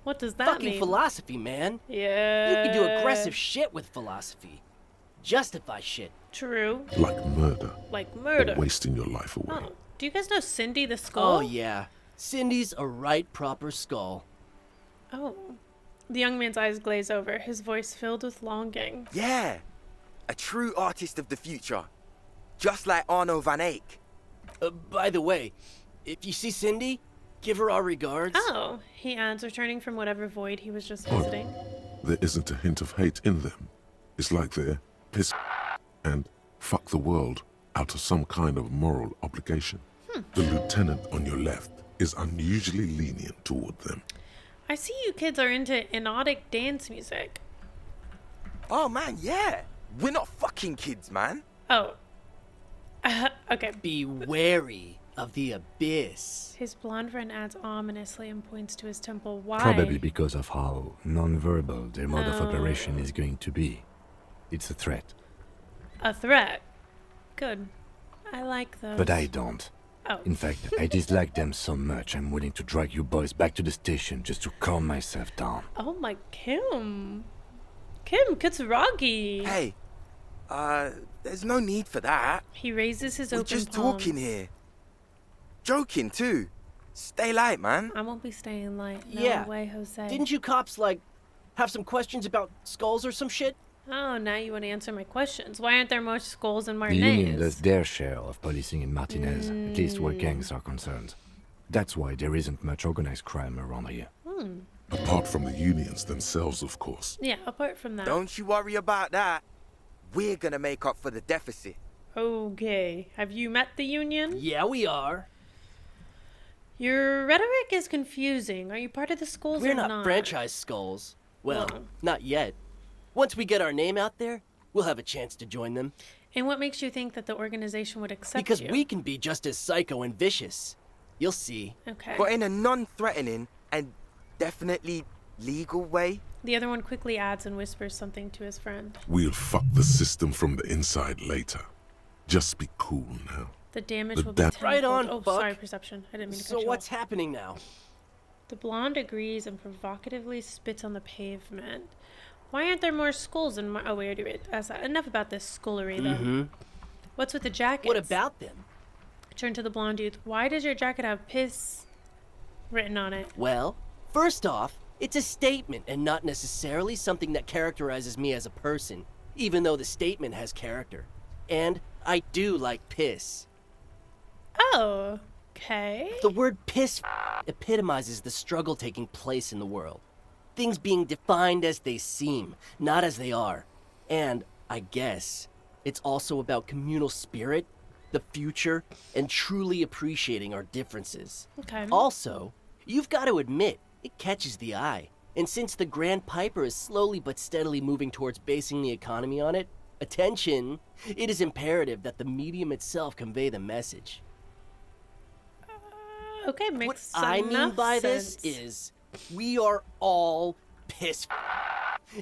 what does that Fucking mean? philosophy, man. Yeah. You can do aggressive shit with philosophy. Justify shit. True. Like murder. Like murder. Or wasting your life away. Oh, do you guys know Cindy the Skull? Oh, yeah. Cindy's a right proper skull. Oh. The young man's eyes glaze over, his voice filled with longing. Yeah, a true artist of the future. Just like Arno van Eyck. By the way, if you see Cindy, give her our regards. Oh, he adds, returning from whatever void he was just visiting. There isn't a hint of hate in them. It's like they're piss and fuck the world out of some kind of moral obligation. The lieutenant on your left is unusually lenient toward them. I see you kids are into hypnotic dance music. Oh man, yeah. We're not fucking kids, man. Oh. Okay. Be wary of the abyss. His blonde friend adds ominously and points to his temple. Why? Probably because of how non-verbal their mode of operation is going to be. It's a threat. A threat. Good. I like those. But I don't. Oh. In fact, I dislike them so much I'm willing to drag you boys back to the station just to calm myself down. Oh my Kim. Kim Kitsuragi. Hey, there's no need for that. He raises his We're open just palms. talking here. Joking too. Stay light, man. I won't be staying light. No Yeah. way, Jose. Didn't you cops, like, have some questions about skulls or some shit? Oh, now you want to answer my questions. Why aren't there more skulls in The Martinez? Union does their share of policing in Martinez, at least where gangs are concerned. That's why there isn't much organized crime around here. Apart from the unions themselves, of course. Yeah, apart from that. Don't you worry about that. We're gonna make up for the deficit. Okay. Have you met the Union? Yeah, we are. Your rhetoric is confusing. Are you part of the skulls We're or not franchise skulls. Well, Well. not yet. Once we get our name out there, we'll have a chance to join them. And what makes you think that the organization would accept Because you? we can be just as psycho and vicious. You'll see. Okay. But in a non-threatening and definitely legal way. The other one quickly adds and whispers something to his friend. We'll fuck the system from the inside later. Just be cool now. The damage The will be da- tenfold. Right on, Oh, fuck. sorry, perception. I didn't mean to cut So you what's off. happening now? The blonde agrees and provocatively spits on the pavement. Why aren't there more skulls in oh, we already read. Enough about this skullery, then. What's with the jackets? What about them? Turn to the blonde youth. Why does your jacket have piss written on it? Well, first off, it's a statement and not necessarily something that characterizes me as a person, even though the statement has character. And I do like piss. Oh, okay. The word piss epitomizes the struggle taking place in the world. Things being defined as they seem, not as they are. And, I guess, it's also about communal spirit, the future, and truly appreciating our differences. Okay. Also, you've got to admit, it catches the eye. And since the Grand Piper is slowly but steadily moving towards basing the economy on it, attention, it is imperative that the medium itself convey the message. Okay, makes What I mean enough by sense. this is, we are all pissed,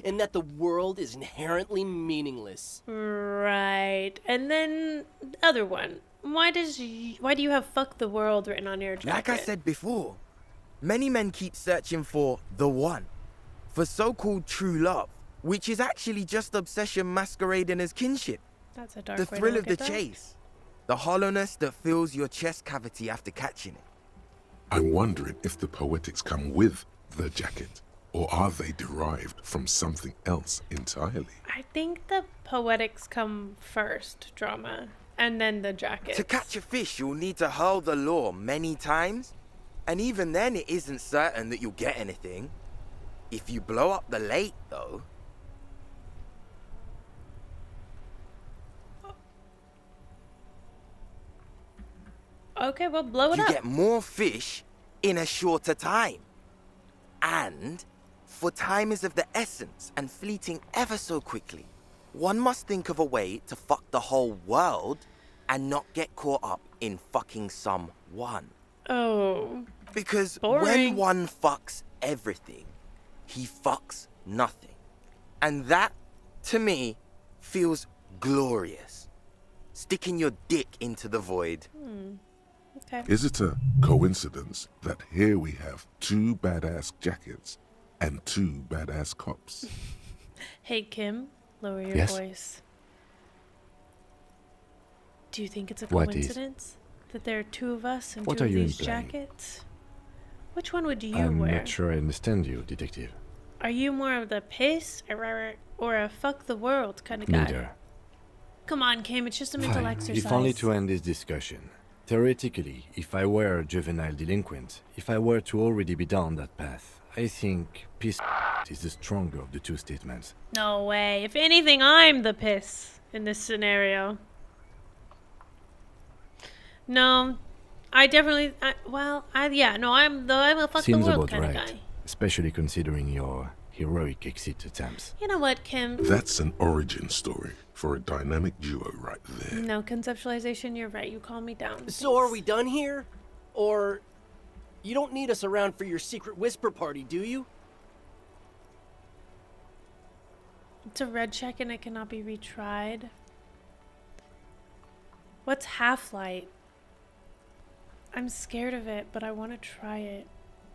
and that the world is inherently meaningless. Right. And then the other one. Why do you have "fuck the world" written on your jacket? Like I said before, many men keep searching for the one, for so-called true love, which is actually just obsession masquerading as kinship. That's a dark The way to thrill look of the at that. chase, the hollowness that fills your chest cavity after catching it. I'm wondering if the poetics come with the jacket, or are they derived from something else entirely? I think the poetics come first, drama, and then the jacket. To catch a fish, you'll need to hurl the lure many times, and even then it isn't certain that you'll get anything. If you blow up the lake, though... Okay, well, blow it you up. get more fish in a shorter time. And, for time is of the essence and fleeting ever so quickly, one must think of a way to fuck the whole world and not get caught up in fucking someone. Oh. Because Boring. when one fucks everything, he fucks nothing. And that, to me, feels glorious. Sticking your dick into the void. Okay. Is it a coincidence that here we have 2 badass jackets and 2 badass cops? Hey, Kim, lower your Yes? voice. Do you think it's a What is? coincidence that there are 2 of us and What 2 are of you these implying? jackets? Which one would you I'm wear? not sure I understand you, detective. Are you more of the piss or a fuck the world kind of guy? Neither. Come on, Kim, it's just a mental Fine, exercise. if only to end this discussion. Theoretically, if I were a juvenile delinquent, if I were to already be down that path, I think piss is the stronger of the 2 statements. No way. If anything, I'm the piss in this scenario. No, I definitely. I'm a fuck Seems the world about kind of right, guy. especially considering your heroic exit attempts. You know what, Kim? That's an origin story for a dynamic duo right there. No conceptualization. You're right. You calm me down. So are Thanks. we done here? Or you don't need us around for your secret whisper party, do you? It's a red check and it cannot be retried. What's half-light? I'm scared of it, but I want to try it.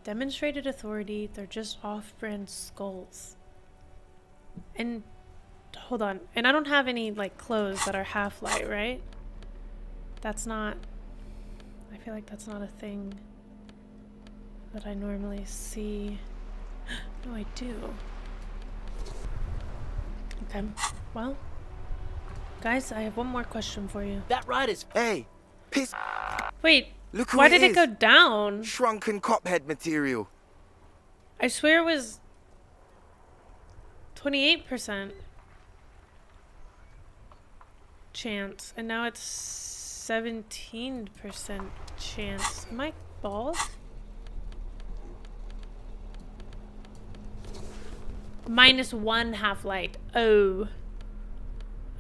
Demonstrated authority, they're just off-brand skulls. And, hold on. And I don't have any, like, clothes that are half-light, right? That's not... I feel like that's not a thing that I normally see. No, I do. Okay, well... Guys, I have one more question for you. That ride is Hey, piss. Wait, Look who why it did it is. go down? Shrunken cophead material. I swear it was 28% chance, and now it's 17% chance. Am I bald? -1 half-light. Oh.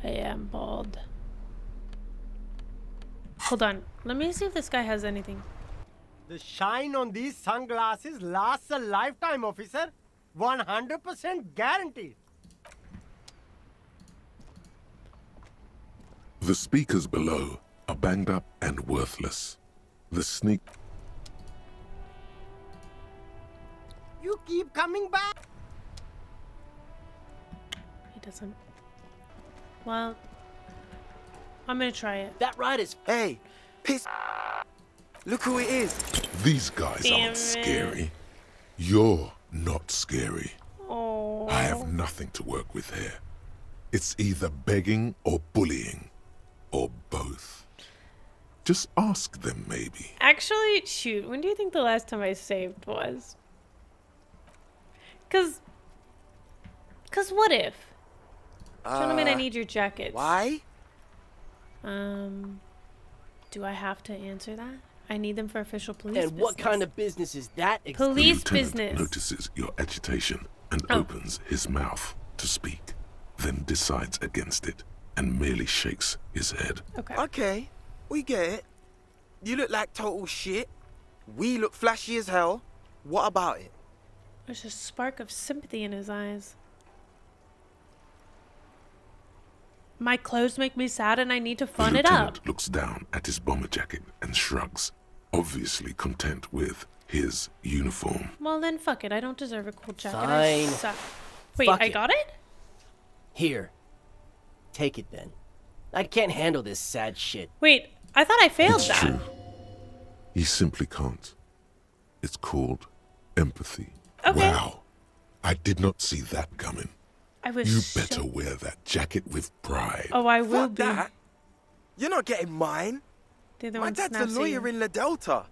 I am bald. Hold on. Let me see if this guy has anything. The shine on these sunglasses lasts a lifetime, officer. 100% guaranteed. The speakers below are banged up and worthless. The sneak... You keep coming back. He doesn't. Well, I'm gonna try it. that ride is Hey, piss. Look who it is. These guys Damn aren't it. scary. You're not scary. Oh. I have nothing to work with here. It's either begging or bullying. Or both. Just ask them, maybe. Actually, shoot. When do you think the last time I saved was? Cause what if? Gentlemen, I need your jackets. Why? Do I have to answer that? I need them for official police and what business. kind of business is that? The Police lieutenant business. notices your agitation and Oh. opens his mouth to speak, then decides against it and merely shakes his head. Okay. Okay, we get it. You look like total shit. We look flashy as hell. What about it? There's a spark of sympathy in his eyes. My clothes make me sad and I need to fun the it up. lieutenant looks down at his bomber jacket and shrugs, obviously content with his uniform. Well then, fuck it. I don't deserve a cool jacket. Fine. I suck. Wait, Fuck I it. got it? Here. Take it then. I can't handle this sad shit. Wait, I thought I failed It's that. true. He simply can't. It's called empathy. Okay. Wow. I did not see that coming. I was You so- better wear that jacket with pride. Oh, I will Fuck be. that. You're not getting mine. The other My one's dad's a snapsy. lawyer in La Delta.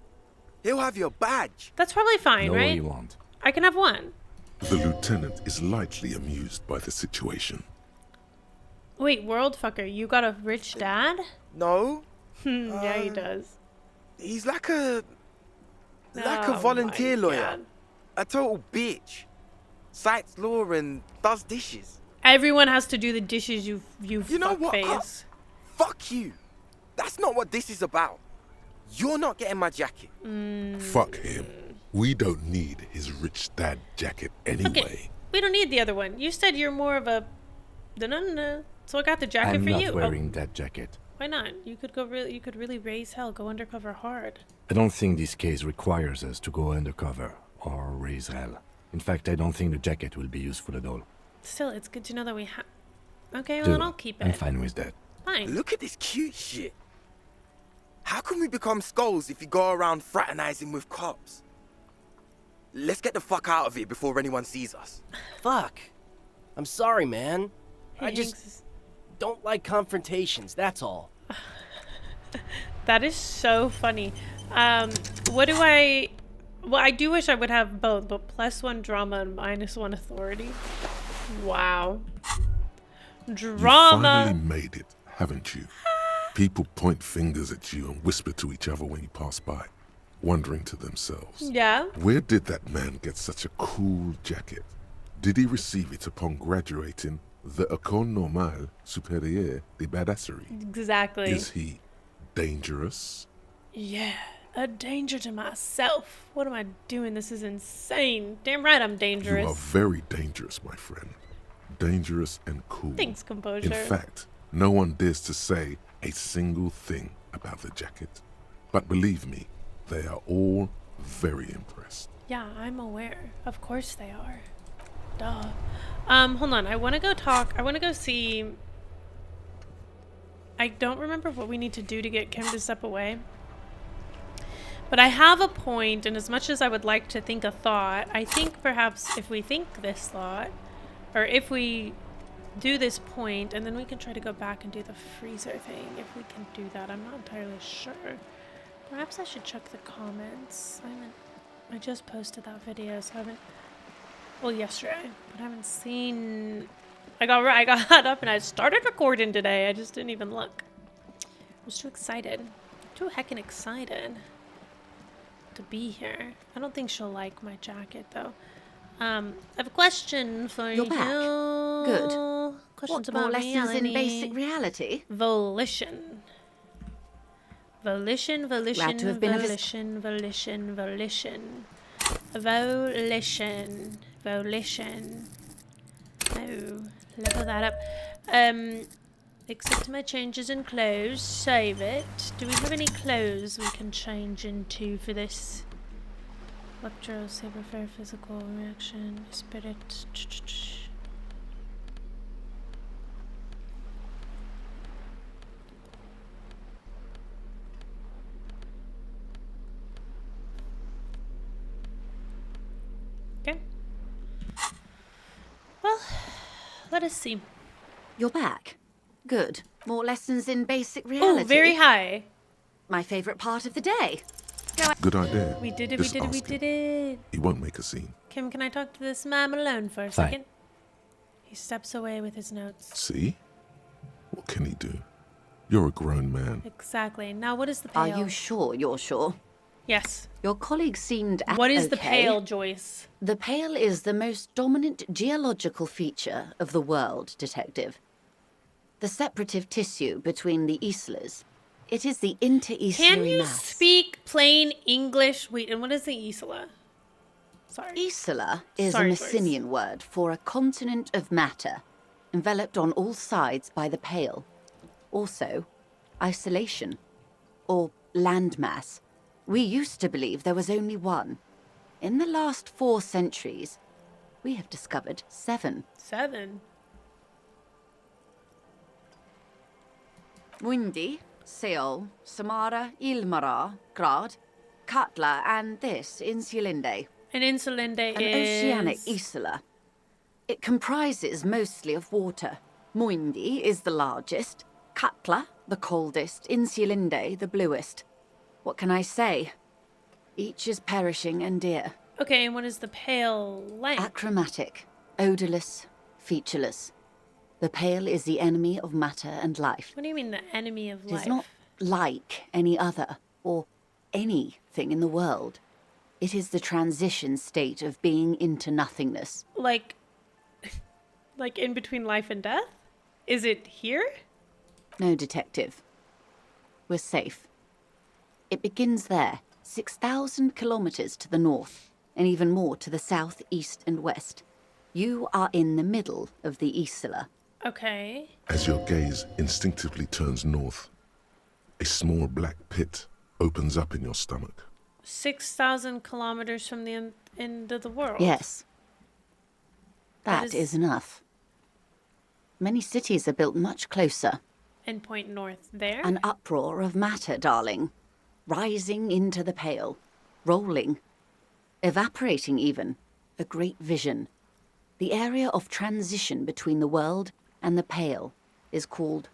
He'll have your badge. That's probably fine, No, right? you won't. I can have one. The lieutenant is lightly amused by the situation. Wait, world fucker, you got a rich dad? No, Yeah, he does. he's like a Oh volunteer my lawyer. God. A total bitch. Cites law and does dishes. Everyone has to do the dishes, you You know what? fuckface. Fuck you. That's not what this is about. You're not getting my jacket. Fuck him. We don't need his rich dad jacket anyway. Okay, we don't need the other one. You said you're more of a... No. So I got the jacket I'm for not you. wearing that jacket. Why not? You could go really. You could really raise hell. Go undercover hard. I don't think this case requires us to go undercover or raise hell. In fact, I don't think the jacket will be useful at all. Still, it's good to know that we have. Okay, well, Dude, then I'll keep it. I'm fine with that. Fine. Look at this cute shit. How can we become skulls if you go around fraternizing with cops? Let's get the fuck out of here before anyone sees us. Fuck. I'm sorry, man. I Hanks just don't like confrontations, that's all. That is so funny. What do I... Well, I do wish I would have both, but +1 drama and -1 authority. Wow. Drama! You finally made it, haven't you? People point fingers at you and whisper to each other when you pass by, wondering to themselves, Yeah? where did that man get such a cool jacket? Did he receive it upon graduating the École Normale Supérieure de Badasserie? Exactly. Is he dangerous? Yeah. A danger to myself. What am I doing? This is insane. Damn right I'm dangerous. You are very dangerous, my friend. Dangerous and cool. Thanks, composure. In fact, no one dares to say a single thing about the jacket. But believe me, they are all very impressed. Yeah, I'm aware. Of course they are. Duh. Hold on. I want to go talk. I want to go see... I don't remember what we need to do to get Kim to step away. But I have a point, and as much as I would like to think a thought, I think perhaps if we think this thought, or if we do this point, and then we can try to go back and do the freezer thing, if we can do that. I'm not entirely sure. Perhaps I should check the comments. I just posted that video, so I haven't, well, yesterday, but I haven't seen, I got up and I started recording today. I just didn't even look. I was too excited. Too heckin' excited to be here. I don't think she'll like my jacket though. I have a question for You're you. back. Good. Questions What, about more lessons in reality. basic reality? Volition. Volition, volition, Glad to have been of volition, volition, volition. Volition. Oh, level that up. Accept my changes in clothes. Save it. Do we have any clothes we can change into for this? Electro, saber, fair, physical, reaction, spirit. Okay. Well, let us see. You're back. Good. More lessons in basic reality. Oh, very high. My favorite part of the day. Good idea. We did it, Just we ask did him. it. He won't make a scene. Kim, can I talk to this man alone for a Fine. second? He steps away with his notes. See? What can he do? You're a grown man. Exactly. Now, what is the Are pale? you sure you're sure? Yes. Your colleague seemed What is the okay. pale, Joyce? The pale is the most dominant geological feature of the world, Detective. The separative tissue between the islas. It is the interocellular Can you mass. speak plain English? Wait, and what is the isla? Sorry. Isla is Sorry, a Joyce. Messinian word for a continent of matter, enveloped on all sides by the pale. Also, isolation, or landmass. We used to believe there was only one. In the last 4 centuries, we have discovered 7. 7. Mundi, Seol, Samara, Ilmara, Grad, Katla, and this, Insulinde. An insulinde An is... oceanic isla. It comprises mostly of water. Muindi is the largest, Katla the coldest, Insulinde the bluest. What can I say? Each is perishing and dear. Okay, and what is the pale length? Achromatic, odorless, featureless. The pale is the enemy of matter and life. What do you mean the enemy of It life? is not like any other, or anything in the world. It is the transition state of being into nothingness. Like in between life and death? Is it here? No, Detective. We're safe. It begins there, 6,000 kilometers to the north, and even more to the south, east, and west. You are in the middle of the isla. Okay. As your gaze instinctively turns north, A small black pit opens up in your stomach. 6,000 kilometers from the end of the world. Yes. That is enough. Many cities are built much closer. And point north there. An uproar of matter, darling. Rising into the pale. Rolling. Evaporating even. A great vision. The area of transition between the world and the pale is called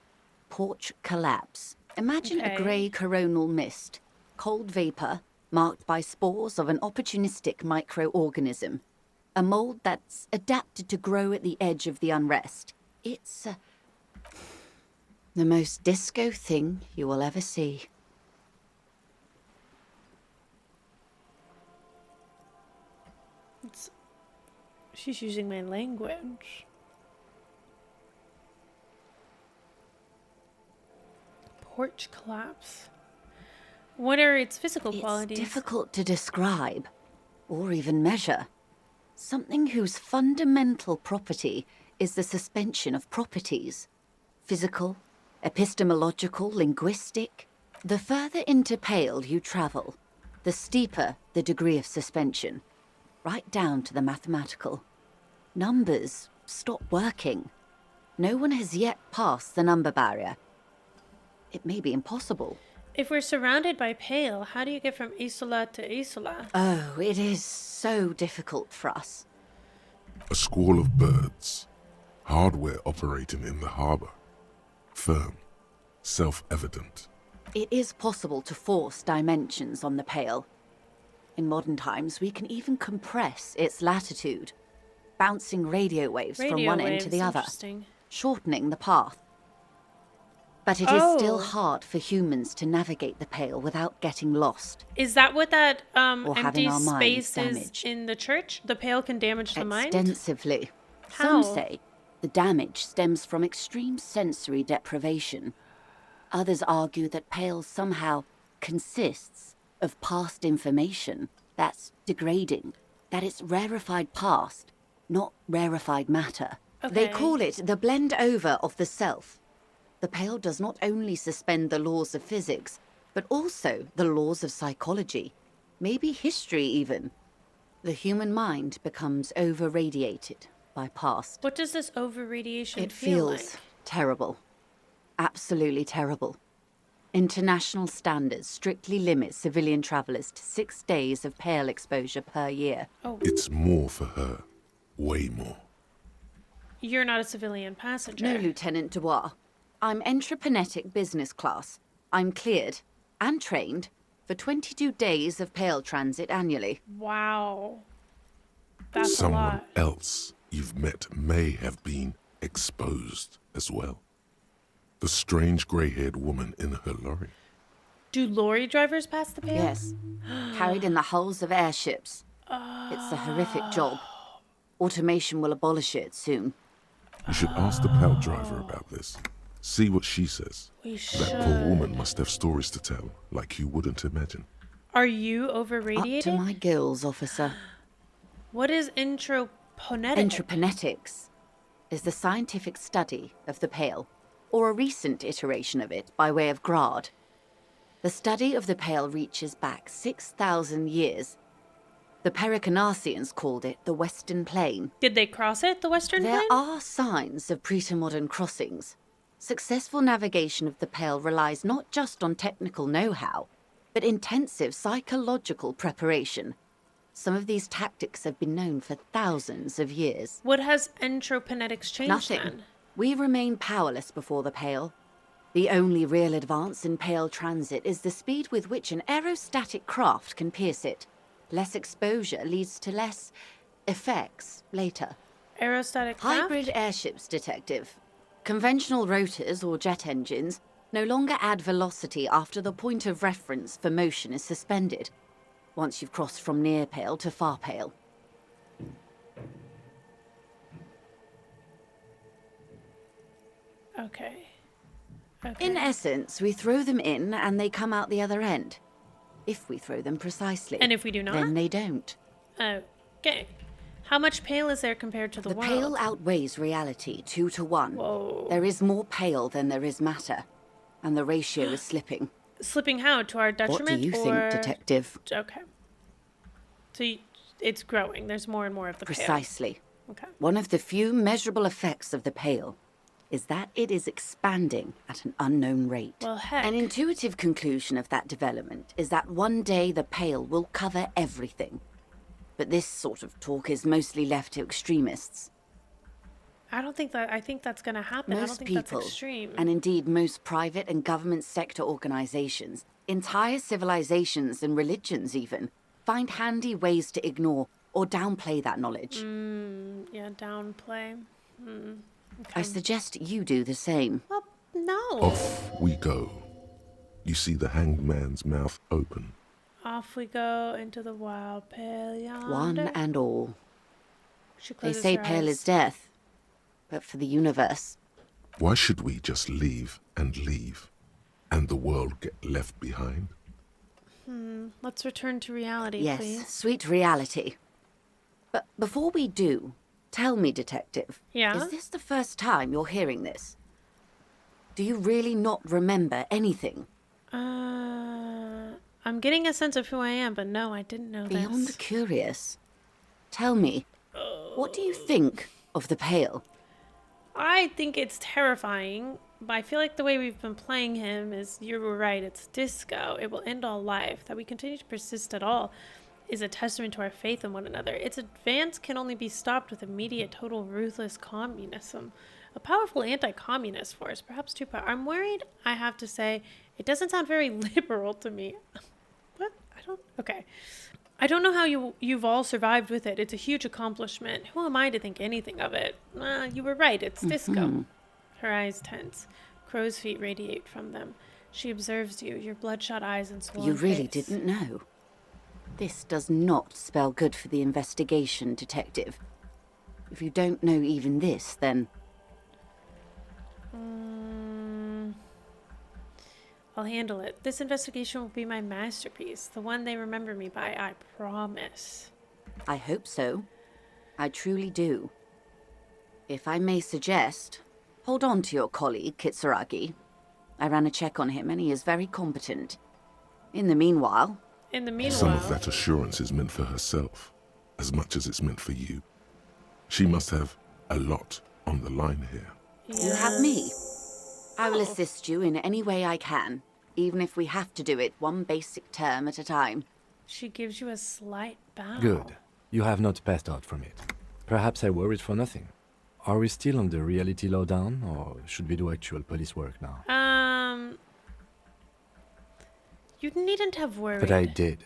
porch collapse. Imagine a grey coronal mist. Cold vapor marked by spores of an opportunistic microorganism. A mold that's adapted to grow at the edge of the unrest. It's the most disco thing you will ever see. She's using my language. Porch collapse. What are its physical qualities? It's difficult to describe, or even measure. Something whose fundamental property is the suspension of properties. Physical, epistemological, linguistic. The further into Pale you travel, the steeper the degree of suspension. Right down to the mathematical. Numbers stop working. No one has yet passed the number barrier. It may be impossible. If we're surrounded by Pale, how do you get from Isola to Isola? Oh, it is so difficult for us. A squall of birds. Hardware operating in the harbor. Firm. Self-evident. It is possible to force dimensions on the Pale. In modern times, we can even compress its latitude, bouncing radio waves from one end to the other, shortening the path. But it is still hard for humans to navigate the Pale without getting lost. Is that what that or empty having our space minds is damaged. in the church? The Pale can damage the mind? Extensively. How? Some say the damage stems from extreme sensory deprivation. Others argue that Pale somehow consists of past information that's degrading, that it's rarefied past, not rarefied matter. They call it the blend over of the self. The Pale does not only suspend the laws of physics, but also the laws of psychology, maybe history even. The human mind becomes over-radiated by past. What does this over-radiation It feel feels like? terrible. Absolutely terrible. International standards strictly limit civilian travelers to 6 days of Pale exposure per year. Oh. It's more for her. Way more. You're not a civilian passenger. No, Lieutenant Dubois. I'm entreprenetic business class. I'm cleared and trained for 22 days of Pale transit annually. Wow. That's a Someone lot. else you've met may have been exposed as well. The strange grey-haired woman in her lorry. Do lorry drivers pass the Pale? Yes. Carried in the hulls of airships. It's a horrific job. Automation will abolish it soon. You should ask the Pale driver about this. See what she says. We That poor woman must have stories to tell, like you wouldn't imagine. Are you Up over-radiated? to my gills, officer. What is intraponetic? Entreponetics is the scientific study of the Pale, or a recent iteration of it by way of grad. The study of the Pale reaches back 6,000 years. The Pericarnassians called it the Western Plain. Did they cross it, the Western There Plain? are signs of pre-modern crossings. Successful navigation of the Pale relies not just on technical know-how, but intensive psychological preparation. Some of these tactics have been known for thousands of years. What has entroponetics changed Nothing. then? We remain powerless before the Pale. The only real advance in Pale transit is the speed with which an aerostatic craft can pierce it. Less exposure leads to less effects later. Aerostatic craft? Hybrid airships, Detective. Conventional rotors or jet engines no longer add velocity after the point of reference for motion is suspended, once you've crossed from near Pale to far Pale. Okay. In essence, we throw them in and they come out the other end. If we throw them precisely. And if we do not? Then they don't. Okay. How much Pale is there compared to the world? Pale outweighs reality 2 to 1. Whoa. There is more Pale than there is matter. and the ratio is slipping. Slipping how? To our detriment? What do you think, Detective? Okay. So it's growing. There's more and more of the pale. Precisely. Okay. One of the few measurable effects of the pale is that it is expanding at an unknown rate. Well, heck. An intuitive conclusion of that development is that one day the pale will cover everything. But this sort of talk is mostly left to extremists. I think that's going to happen. I don't Most think people, that's extreme. and indeed most private and government sector organizations, entire civilizations and religions even, find handy ways to ignore or downplay that knowledge. Yeah, downplay. Okay. I suggest you do the same. Well, no. Off we go. You see the hanged man's mouth open. Off we go into the wild pale yonder. One and all. She They closes say her pale eyes. is death. But for the universe, Why should we just leave, and the world get left behind? Let's return to reality, yes, please. sweet reality. But before we do, tell me, Detective. Yeah? Is this the first time you're hearing this? Do you really not remember anything? I'm getting a sense of who I am, but no, I didn't know Beyond this. curious. Tell me, what do you think of the Pale? I think it's terrifying, but I feel like the way we've been playing him is, you were right, it's disco. It will end all life. That we continue to persist at all is a testament to our faith in one another. Its advance can only be stopped with immediate, total, ruthless communism. A powerful anti-communist force, perhaps too powerful. I'm worried, I have to say, it doesn't sound very liberal to me. What? Okay. I don't know how you've all survived with it. It's a huge accomplishment. Who am I to think anything of it? You were right, it's disco. Her eyes tense. Crow's feet radiate from them. She observes you, your bloodshot eyes and swollen You really face. didn't know. This does not spell good for the investigation, Detective. If you don't know even this, then... I'll handle it. This investigation will be my masterpiece. The one they remember me by, I promise. I hope so. I truly do. If I may suggest, hold on to your colleague, Kitsuragi. I ran a check on him and he is very competent. In the meanwhile... Some of that assurance is meant for herself, as much as it's meant for you. She must have a lot on the line here. You have me. I will assist you in any way I can, even if we have to do it one basic term at a time. She gives you a slight bow. Good. You have not passed out from it. Perhaps I worried for nothing. Are we still on the reality lowdown, or should we do actual police work now? You needn't have worried. But I did.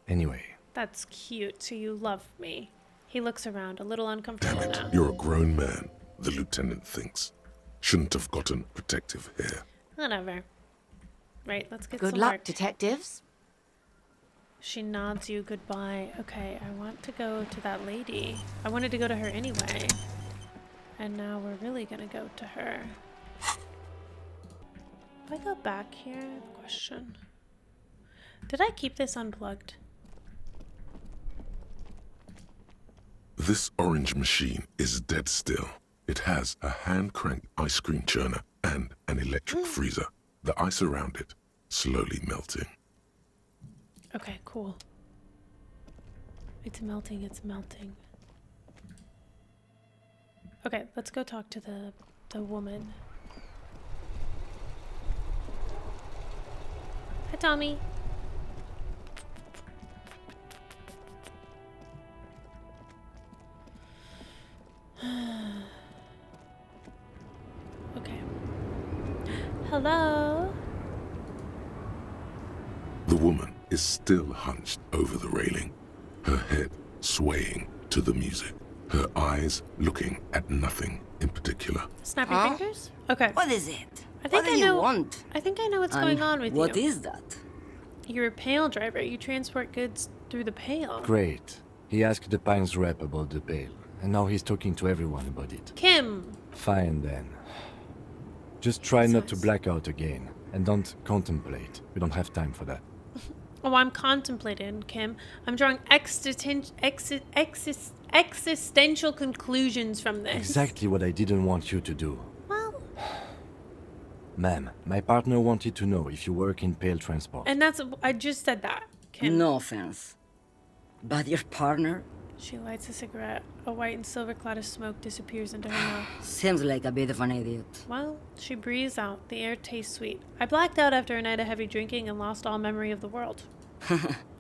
Anyway. That's cute, so you love me. He looks around, a little uncomfortable Damn it, now. you're a grown man, the lieutenant thinks. Shouldn't have gotten protective hair. Whatever. Right, let's get Good some luck, work. detectives. She nods you goodbye. Okay, I want to go to that lady. I wanted to go to her anyway. And now we're really gonna go to her. If I go back here, I have a question. Did I keep this unplugged? This orange machine is dead still. It has a hand-cranked ice cream churner and an electric freezer. The ice around it slowly melting. Okay, cool. It's melting, it's melting. Okay, let's go talk to the woman. Hi, Tommy. Okay. Hello? The woman is still hunched over the railing, her head swaying to the music, her eyes looking at nothing in particular. Snap your fingers? Okay. What is it? I think what I do know. you want? I think I know what's going on with What you. is that? You're a Pale driver. You transport goods through the Pale. Great. He asked the Pines rep about the Pale, and now he's talking to everyone about it. Kim. Fine then. Just try not to black out again, and don't contemplate. We don't have time for that. Oh, I'm contemplating, Kim. I'm drawing existential conclusions from this. Exactly what I didn't want you to do. Well, Ma'am, my partner wanted to know if you work in pale transport. And that's, I just said that. Kim. No offense. But your partner She lights a cigarette. A white and silver cloud of smoke disappears into her mouth. seems like a bit of an idiot. Well, she breathes out. The air tastes sweet. I blacked out after a night of heavy drinking and lost all memory of the world.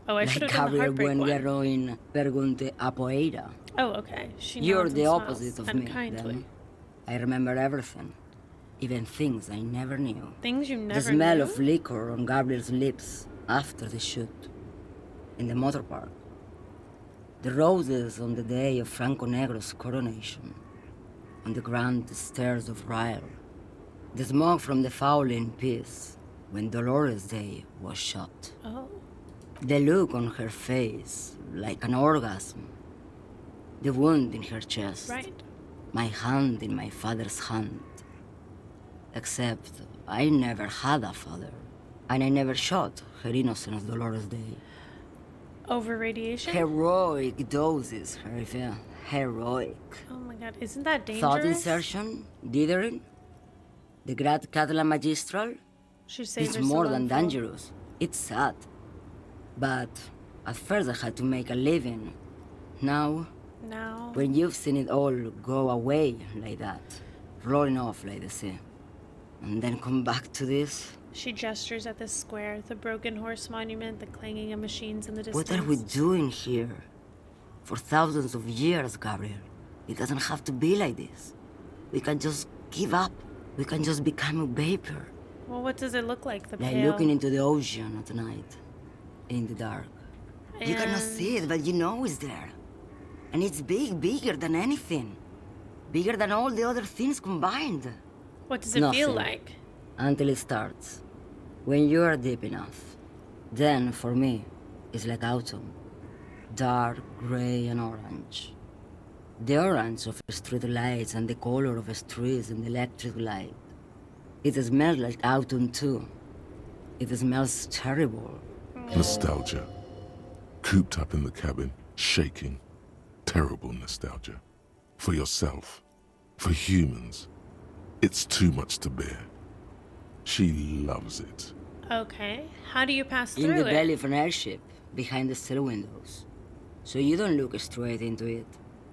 Oh, I should have done the Gabriel heartbreak one. Buenguerro in Pergunte a Poeira. Oh, okay. She You're nods the and opposite smiles, of me, unkindly. then. I remember everything. Even things I never knew. Things you never The smell knew? of liquor on Gabriel's lips after the shoot. In the motor park. The roses on the day of Franco Negro's coronation. On the grand stairs of Ryle. The smoke from the Fowling piece when Dolores Day was shot. Oh. The look on her face, like an orgasm. The wound in her chest. Right. My hand in my father's hand. Except I never had a father. And I never shot her innocent Dolores Day. Over radiation? Heroic doses, Harifia. Heroic. Oh my god, isn't that dangerous? Thought insertion? Dithering? The Grad Catalan Magistral? She saved It's her more soul than in full. dangerous. It's sad. But at first I had to make a living. Now, Now. when you've seen it all go away like that, rolling off like the sea, and then come back to this, She gestures at the square, the broken horse monument, the clanging of machines in the distance. what are we doing here? For thousands of years, Gabriel. It doesn't have to be like this. We can just give up. We can just become a vapor. Well, what does it look like? The Like pale? looking into the ocean at night, in the dark. You cannot And- see it, but you know it's there. And it's big, bigger than anything. Bigger than all the other things combined. What does it feel Nothing. like? Until it starts. When you are deep enough. Then, for me, it's like autumn. Dark, gray, and orange. The orange of street lights and the color of streets in the electric light. It smells like autumn too. It smells terrible. Nostalgia. Cooped up in the cabin, shaking. Terrible nostalgia. For yourself. For humans. It's too much to bear. She loves it. Okay. How do you pass In through the it? belly of an airship, behind the cell windows. So you don't look straight into it.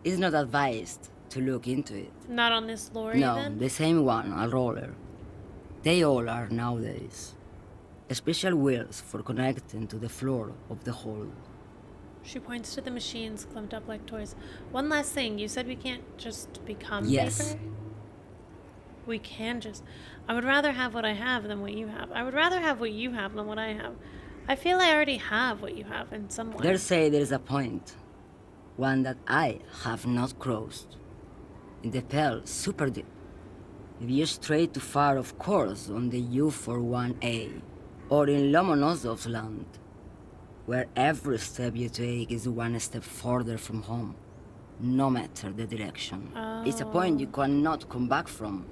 It's not advised to look into it. Not on this lorry, No, then? the same one, a roller. They all are nowadays. Special wheels for connecting to the floor of the hold. She points to the machines clumped up like toys. One last thing. You said we can't just become Yes. paper? We can just... I would rather have what I have than what you have. I would rather have what you have than what I have. I feel I already have what you have in some way. They say there is a point. One that I have not crossed. In the Pell, super deep. If you stray too far, of course, on the U41A. Or in Lomonosov's land. Where every step you take is one step further from home. No matter the direction. It's a point you cannot come back from.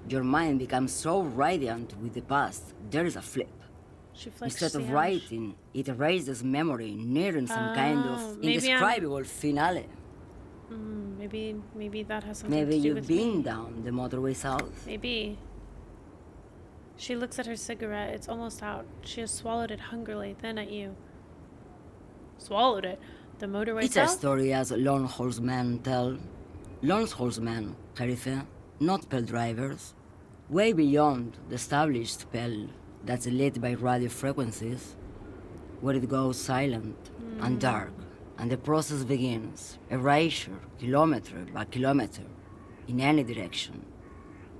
Your mind becomes so radiant with the past, there is a flip. She flicks Instead of the ash. writing, it erases memory, nearing some kind Oh, of maybe I'm- indescribable finale. Maybe that has something Maybe to do you've with been me. down the motorway south. Maybe. She looks at her cigarette. It's almost out. She has swallowed it hungrily, then at you. Swallowed it? The motorway It's a south? story as lone horsemen tell. Lone horsemen, Jerife, not Pell drivers. Way beyond the established Pell that's lit by radio frequencies, where it goes silent and dark, and the process begins, erasure, kilometer by kilometer, in any direction.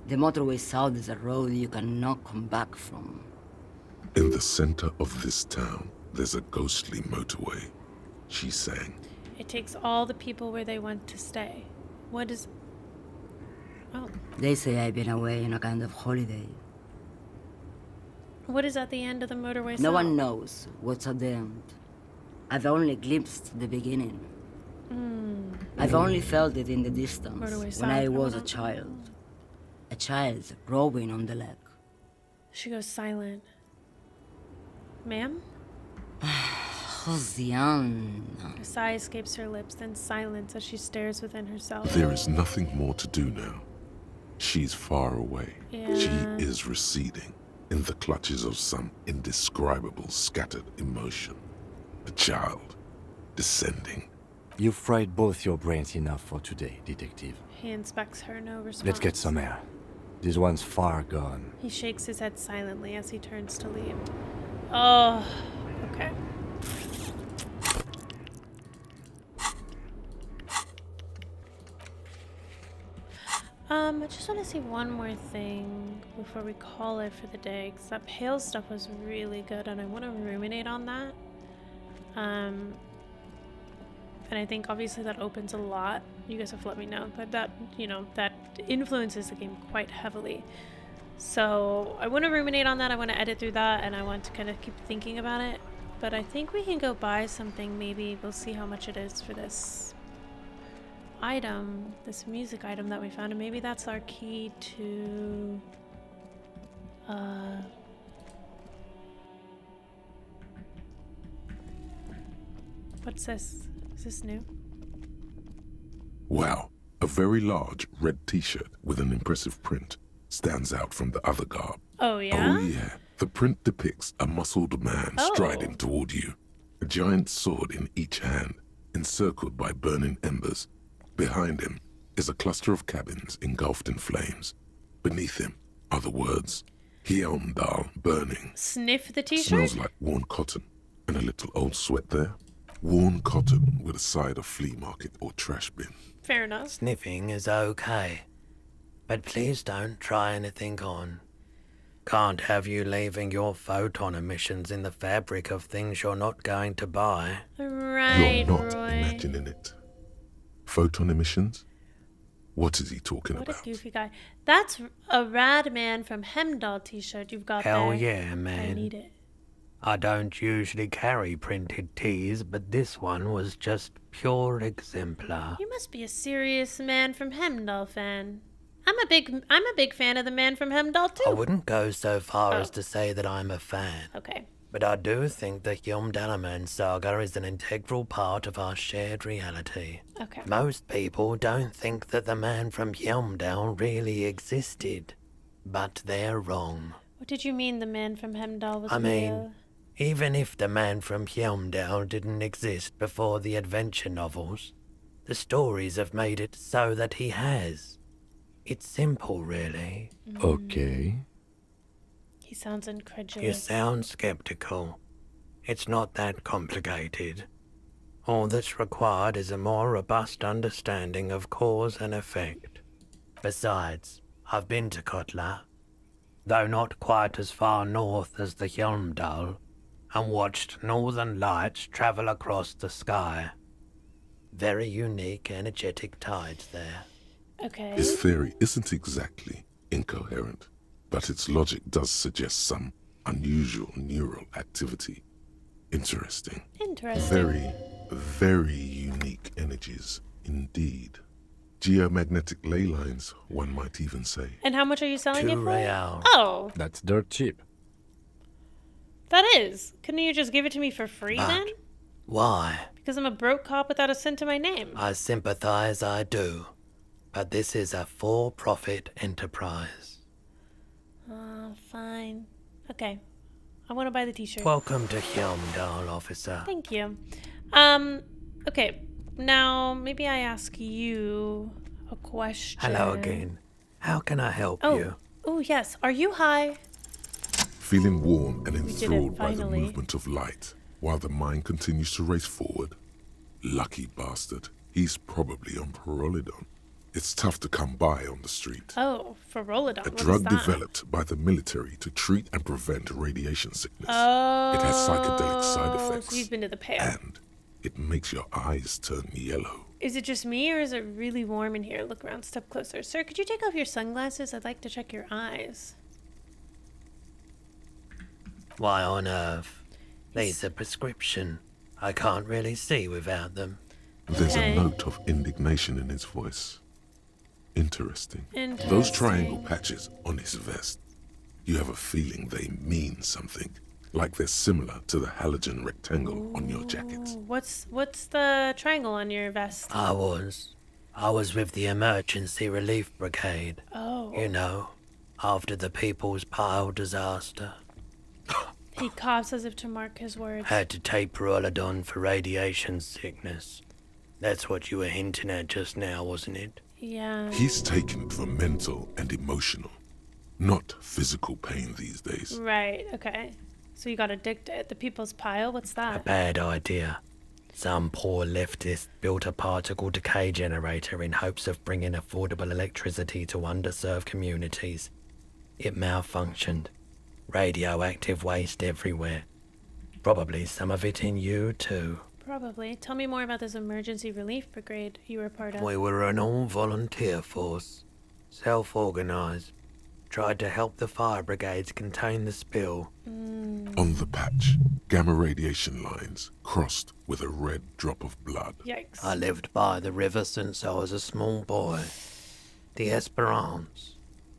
The motorway south is a road you cannot come back from. In the center of this town, there's a ghostly motorway. She sang. It takes all the people where they want to stay. What is... Oh. They say I've been away on a kind of holiday. What is at the end of the motorway south? No one knows what's at the end. I've only glimpsed the beginning. I've only felt it in the distance Motorway when south, I I was a wanna- child. A child rowing on the lake. She goes silent. Ma'am? Josiana. A sigh escapes her lips, then silence as she stares within herself. There is nothing more to do now. She's far away. Yeah. She is receding in the clutches of some indescribable scattered emotion. A child descending. You've fried both your brains enough for today, detective. He inspects her, no response. Let's get some air. This one's far gone. He shakes his head silently as he turns to leave. Oh, okay. I just want to say one more thing before we call it for the day, because that pale stuff was really good, and I want to ruminate on that. And I think obviously that opens a lot. You guys have let me know, but that, you know, that influences the game quite heavily. So I want to ruminate on that. I want to edit through that, and I want to kind of keep thinking about it. But I think we can go buy something. Maybe we'll see how much it is for this item, this music item that we found, and maybe that's our key to what's this? Is this new? Wow, a very large red t-shirt with an impressive print stands out from the other garb. Oh yeah? Oh yeah, the print depicts a muscled man striding toward you, a giant sword in each hand, encircled by burning embers. Behind him is a cluster of cabins engulfed in flames. Beneath him are the words, Hjelmdal burning. Sniff the t-shirt? Smells like worn cotton and a little old sweat there. Worn cotton with a side of flea market or trash bin. Fair enough. Sniffing is okay, but please don't try anything on. Can't have you leaving your photon emissions in the fabric of things you're not going to buy. Right, You're not Roy. imagining it. Photon emissions? What is he talking What about? a goofy guy. That's a Rad Man from Hemdall t-shirt you've got Hell there. yeah, I man. need it. I don't usually carry printed tees, but this one was just pure exemplar. You must be a serious Man from Hemdall fan. I'm a big fan of the Man from Hemdall too. I wouldn't go so far Oh. as to say that I'm a fan, Okay. but I do think the Hjelmdalaman saga is an integral part of our shared reality. Okay. Most people don't think that the man from Hjelmdal really existed, but they're wrong. What did you mean the Man from Hemdall was I mean, real? even if the man from Hjelmdal didn't exist before the adventure novels, the stories have made it so that he has. It's simple, really. Okay. He sounds incredulous. You sound skeptical. It's not that complicated. All that's required is a more robust understanding of cause and effect. Besides, I've been to Kotla, though not quite as far north as the Hjelmdal, and watched northern lights travel across the sky. Very unique, energetic tides there. Okay. His theory isn't exactly incoherent, but its logic does suggest some unusual neural activity. Interesting. Interesting. Very, very unique energies indeed. Geomagnetic ley lines, one might even say. And how much are you selling it 2 for? real. Oh, That's dirt cheap. that is. Couldn't you just give it to me for free But then? why? Because I'm a broke cop without a cent to my name. I sympathize, I do. But this is a for-profit enterprise. Fine. Okay. I want to buy the t-shirt. Welcome to Hjelmdal, officer. Thank you. Okay. Now, maybe I ask you a question. Hello again. How can I help Oh. you? Oh, yes. Are you high? Feeling warm and did it, enthralled by the finally. movement of light, while the mind continues to race forward. Lucky bastard. He's probably on Parolidon. It's tough to come by on the street. Oh, for Rolodon. A What is drug that? developed by the military to treat and prevent radiation sickness. Oh. It has psychedelic side So effects. you've been to the pale. And it makes your eyes turn yellow. Is it just me, or is it really warm in here? Look around, step closer. Sir, could you take off your sunglasses? I'd like to check your eyes. Why on earth? These are prescription. I can't really see without them. There's Okay. a note of indignation in his voice. Interesting. Those Interesting. triangle patches on his vest, you have a feeling they mean something. Like they're similar to the halogen rectangle on your jackets. Ooh, what's the triangle on your vest? I was I was with the Emergency Relief Brigade. Oh. You know, after the People's Pile disaster. He coughs as if to mark his words. Had to take Perolidon for radiation sickness. That's what you were hinting at just now, wasn't it? Yeah. He's taken it for mental and emotional, not physical pain these days. Right, okay. So you got addicted. The People's Pile? What's A that? bad idea. Some poor leftist built a particle decay generator in hopes of bringing affordable electricity to underserved communities. It malfunctioned. Radioactive waste everywhere. Probably some of it in you, too. Probably. Tell me more about this emergency relief brigade you were part of. We were an all-volunteer force. Self-organized. Tried to help the fire brigades contain the spill. On the patch, gamma radiation lines crossed with a red drop of blood. Yikes. I lived by the river since I was a small boy. The Esperance.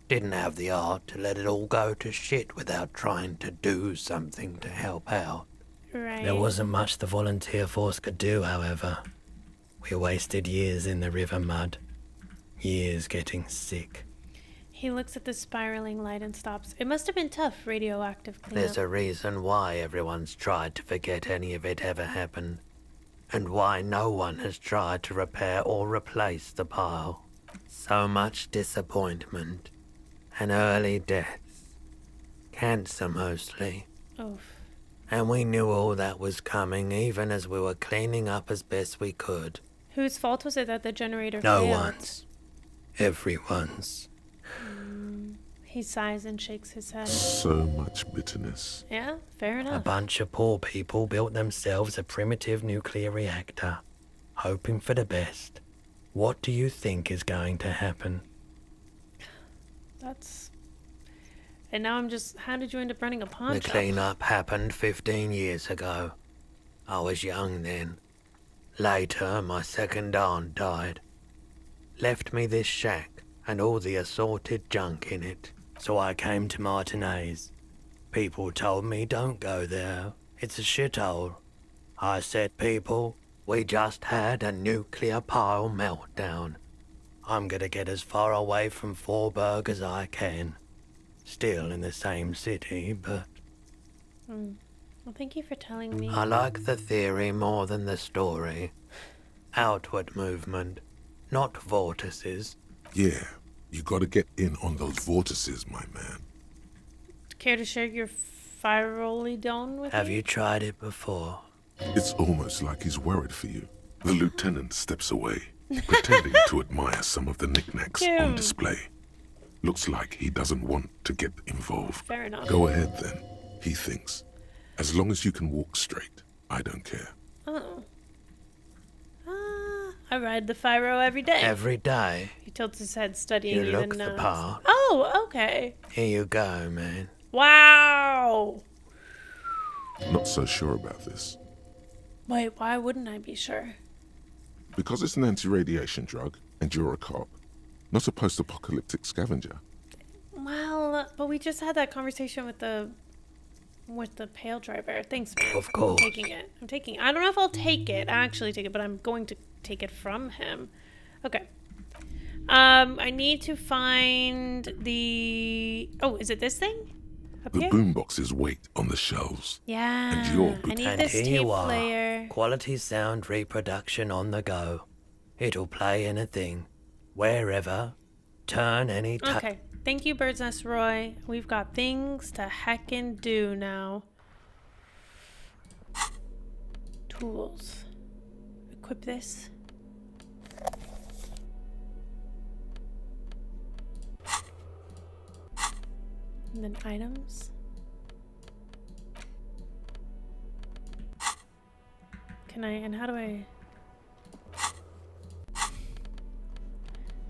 Didn't have the art to let it all go to shit without trying to do something to help out. Right. There wasn't much the volunteer force could do, however. We wasted years in the river mud. Years getting sick. He looks at the spiraling light and stops. It must have been tough, radioactive cleanup. There's a reason why everyone's tried to forget any of it ever happened. And why no one has tried to repair or replace the pile. So much disappointment. And early deaths. Cancer mostly. Oof. And we knew all that was coming even as we were cleaning up as best we could. Whose fault was it that the generator No failed? one's. Everyone's. He sighs and shakes his head. So much bitterness. Yeah, fair A enough. bunch of poor people built themselves a primitive nuclear reactor, hoping for the best. What do you think is going to happen? That's... And now I'm just... How did you end up running a pawn The shop? cleanup happened 15 years ago. I was young then. Later, my second aunt died. Left me this shack and all the assorted junk in it. So I came to Martinez. People told me don't go there. It's a shithole. I said, people, we just had a nuclear pile meltdown. I'm gonna get as far away from Forburg as I can. Still in the same city, but... Well, thank you for telling me. I like the theory more than the story. Outward movement, not vortices. Yeah, you gotta get in on those vortices, my man. Care to share your Pyrolidon with Have me? you tried it before? It's almost like he's worried for you. The lieutenant steps away, pretending to admire some of the knickknacks on Kim. display. Looks like he doesn't want to get involved. Fair enough. Go ahead then, he thinks. As long as you can walk straight, I don't care. Oh. I ride the Fyro every day. Every day. He tilts his head, studying You me, look then the nods. part. Oh, okay. Here you go, man. Wow. Not so sure about this. Wait, why wouldn't I be sure? Because it's an anti-radiation drug, and you're a cop. Not a post-apocalyptic scavenger. Well, but we just had that conversation with the pale driver. Thanks, man. Of course. I'm taking it. I don't know if I'll take it, actually take it, but I'm going to take it from him. Okay. I need to find the... Oh, is it this thing? Up The here? boomboxes wait on the shelves. Yeah. And your I need And this here tape you are. player. Quality sound reproduction on the go. It'll play anything, wherever, turn any time. Okay. Thank you, Bird's Nest Roy. We've got things to heckin' do now. Tools. Equip this. And then items. Can I, and how do I...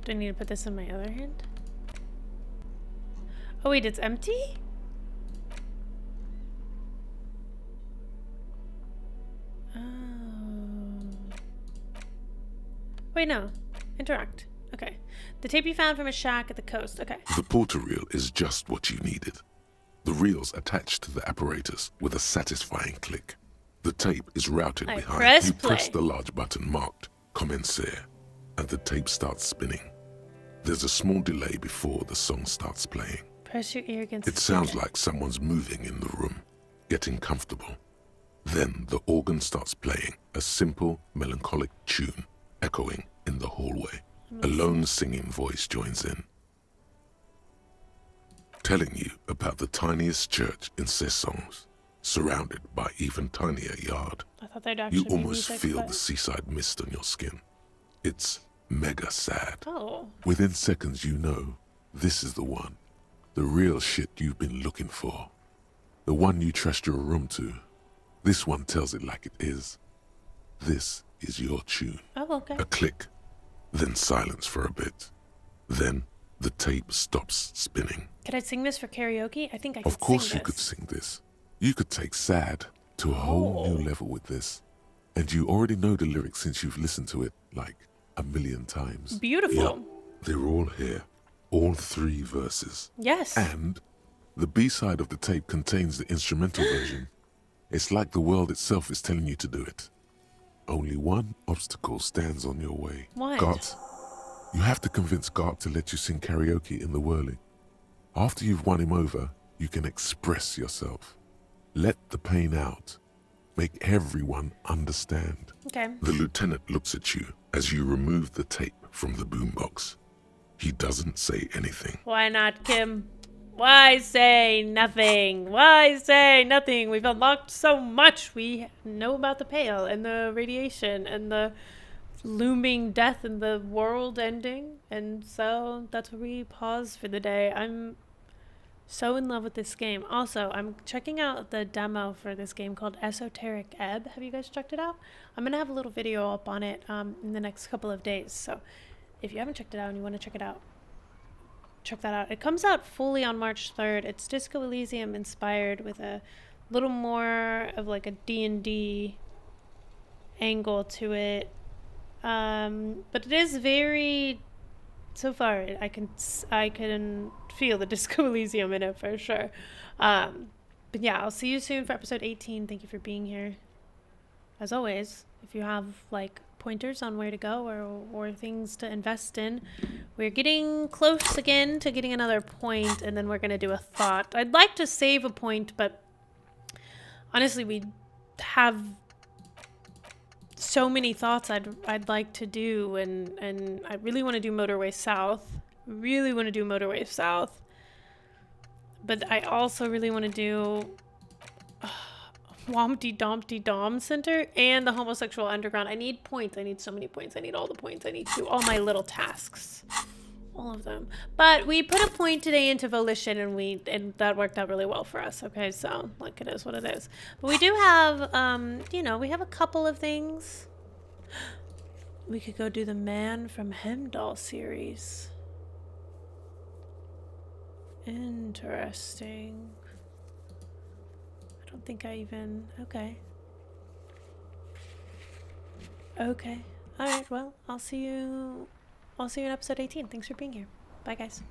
Do I need to put this in my other hand? Oh wait, it's empty? Oh. Wait, no. Interact. Okay. The tape you found from a shack at the coast. Okay. The porter reel is just what you needed. The reel's attached to the apparatus with a satisfying click. The tape is routed I behind. press You press play. the large button marked Commencer. and the tape starts spinning. There's a small delay before the song starts playing. Press your ear against It the sounds speaker. like someone's moving in the room, getting comfortable. Then the organ starts playing a simple, melancholic tune echoing in the hallway. A lone singing voice joins in, telling you about the tiniest church in Cessons, surrounded by even tinier yard. I thought there'd You actually be almost music, feel but... the seaside mist on your skin. It's mega sad. Oh. Within seconds you know this is the one. The real shit you've been looking for. The one you trust your room to. This one tells it like it is. This is your tune. Oh, okay. A click, then silence for a bit. Then the tape stops spinning. Could I sing this for karaoke? I think I could Of course sing you could this. sing this. You could take sad to a whole new level with this. And you already know the lyrics since you've listened to it like a million times. Beautiful. Yep, they're all here. All 3 verses. Yes. And the B-side of the tape contains the instrumental version. It's like the world itself is telling you to do it. Only one obstacle stands on your way. What? Gart. You have to convince Gart to let you sing karaoke in the whirling. After you've won him over, you can express yourself. Let the pain out. Make everyone understand. Okay. The lieutenant looks at you as you remove the tape from the boombox. He doesn't say anything. Why not, Kim? Why say nothing? Why say nothing? We've unlocked so much. We know about the Pale and the radiation and the looming death and the world ending. And so that's where we pause for the day. I'm so in love with this game. Also, I'm checking out the demo for this game called Esoteric Ebb. Have you guys checked it out? I'm going to have a little video up on it in the next couple of days. So if you haven't checked it out and you want to check it out, check that out. It comes out fully on March 3rd. It's Disco Elysium inspired with a little more of like a D&D angle to it. But it is very, so far I can feel the Disco Elysium in it for sure. But yeah, I'll see you soon for episode 18. Thank you for being here. As always, if you have like pointers on where to go or things to invest in, we're getting close again to getting another point, and then we're gonna do a thought. I'd like to save a point, but honestly we have so many thoughts I'd like to do, and I really want to do Motorway South. Really want to do Motorway South. But I also really want to do Wompty Dompty Dom Center and the Homosexual Underground. I need points. I need so many points. I need all the points. I need to do all my little tasks. All of them. But we put a point today into Volition, and that worked out really well for us. Okay, so like it is what it is. But we do have we have a couple of things. We could go do the Man from Hemdall series. Interesting. I don't think I even... Okay. Okay. Alright, well, I'll see you in episode 18. Thanks for being here. Bye, guys.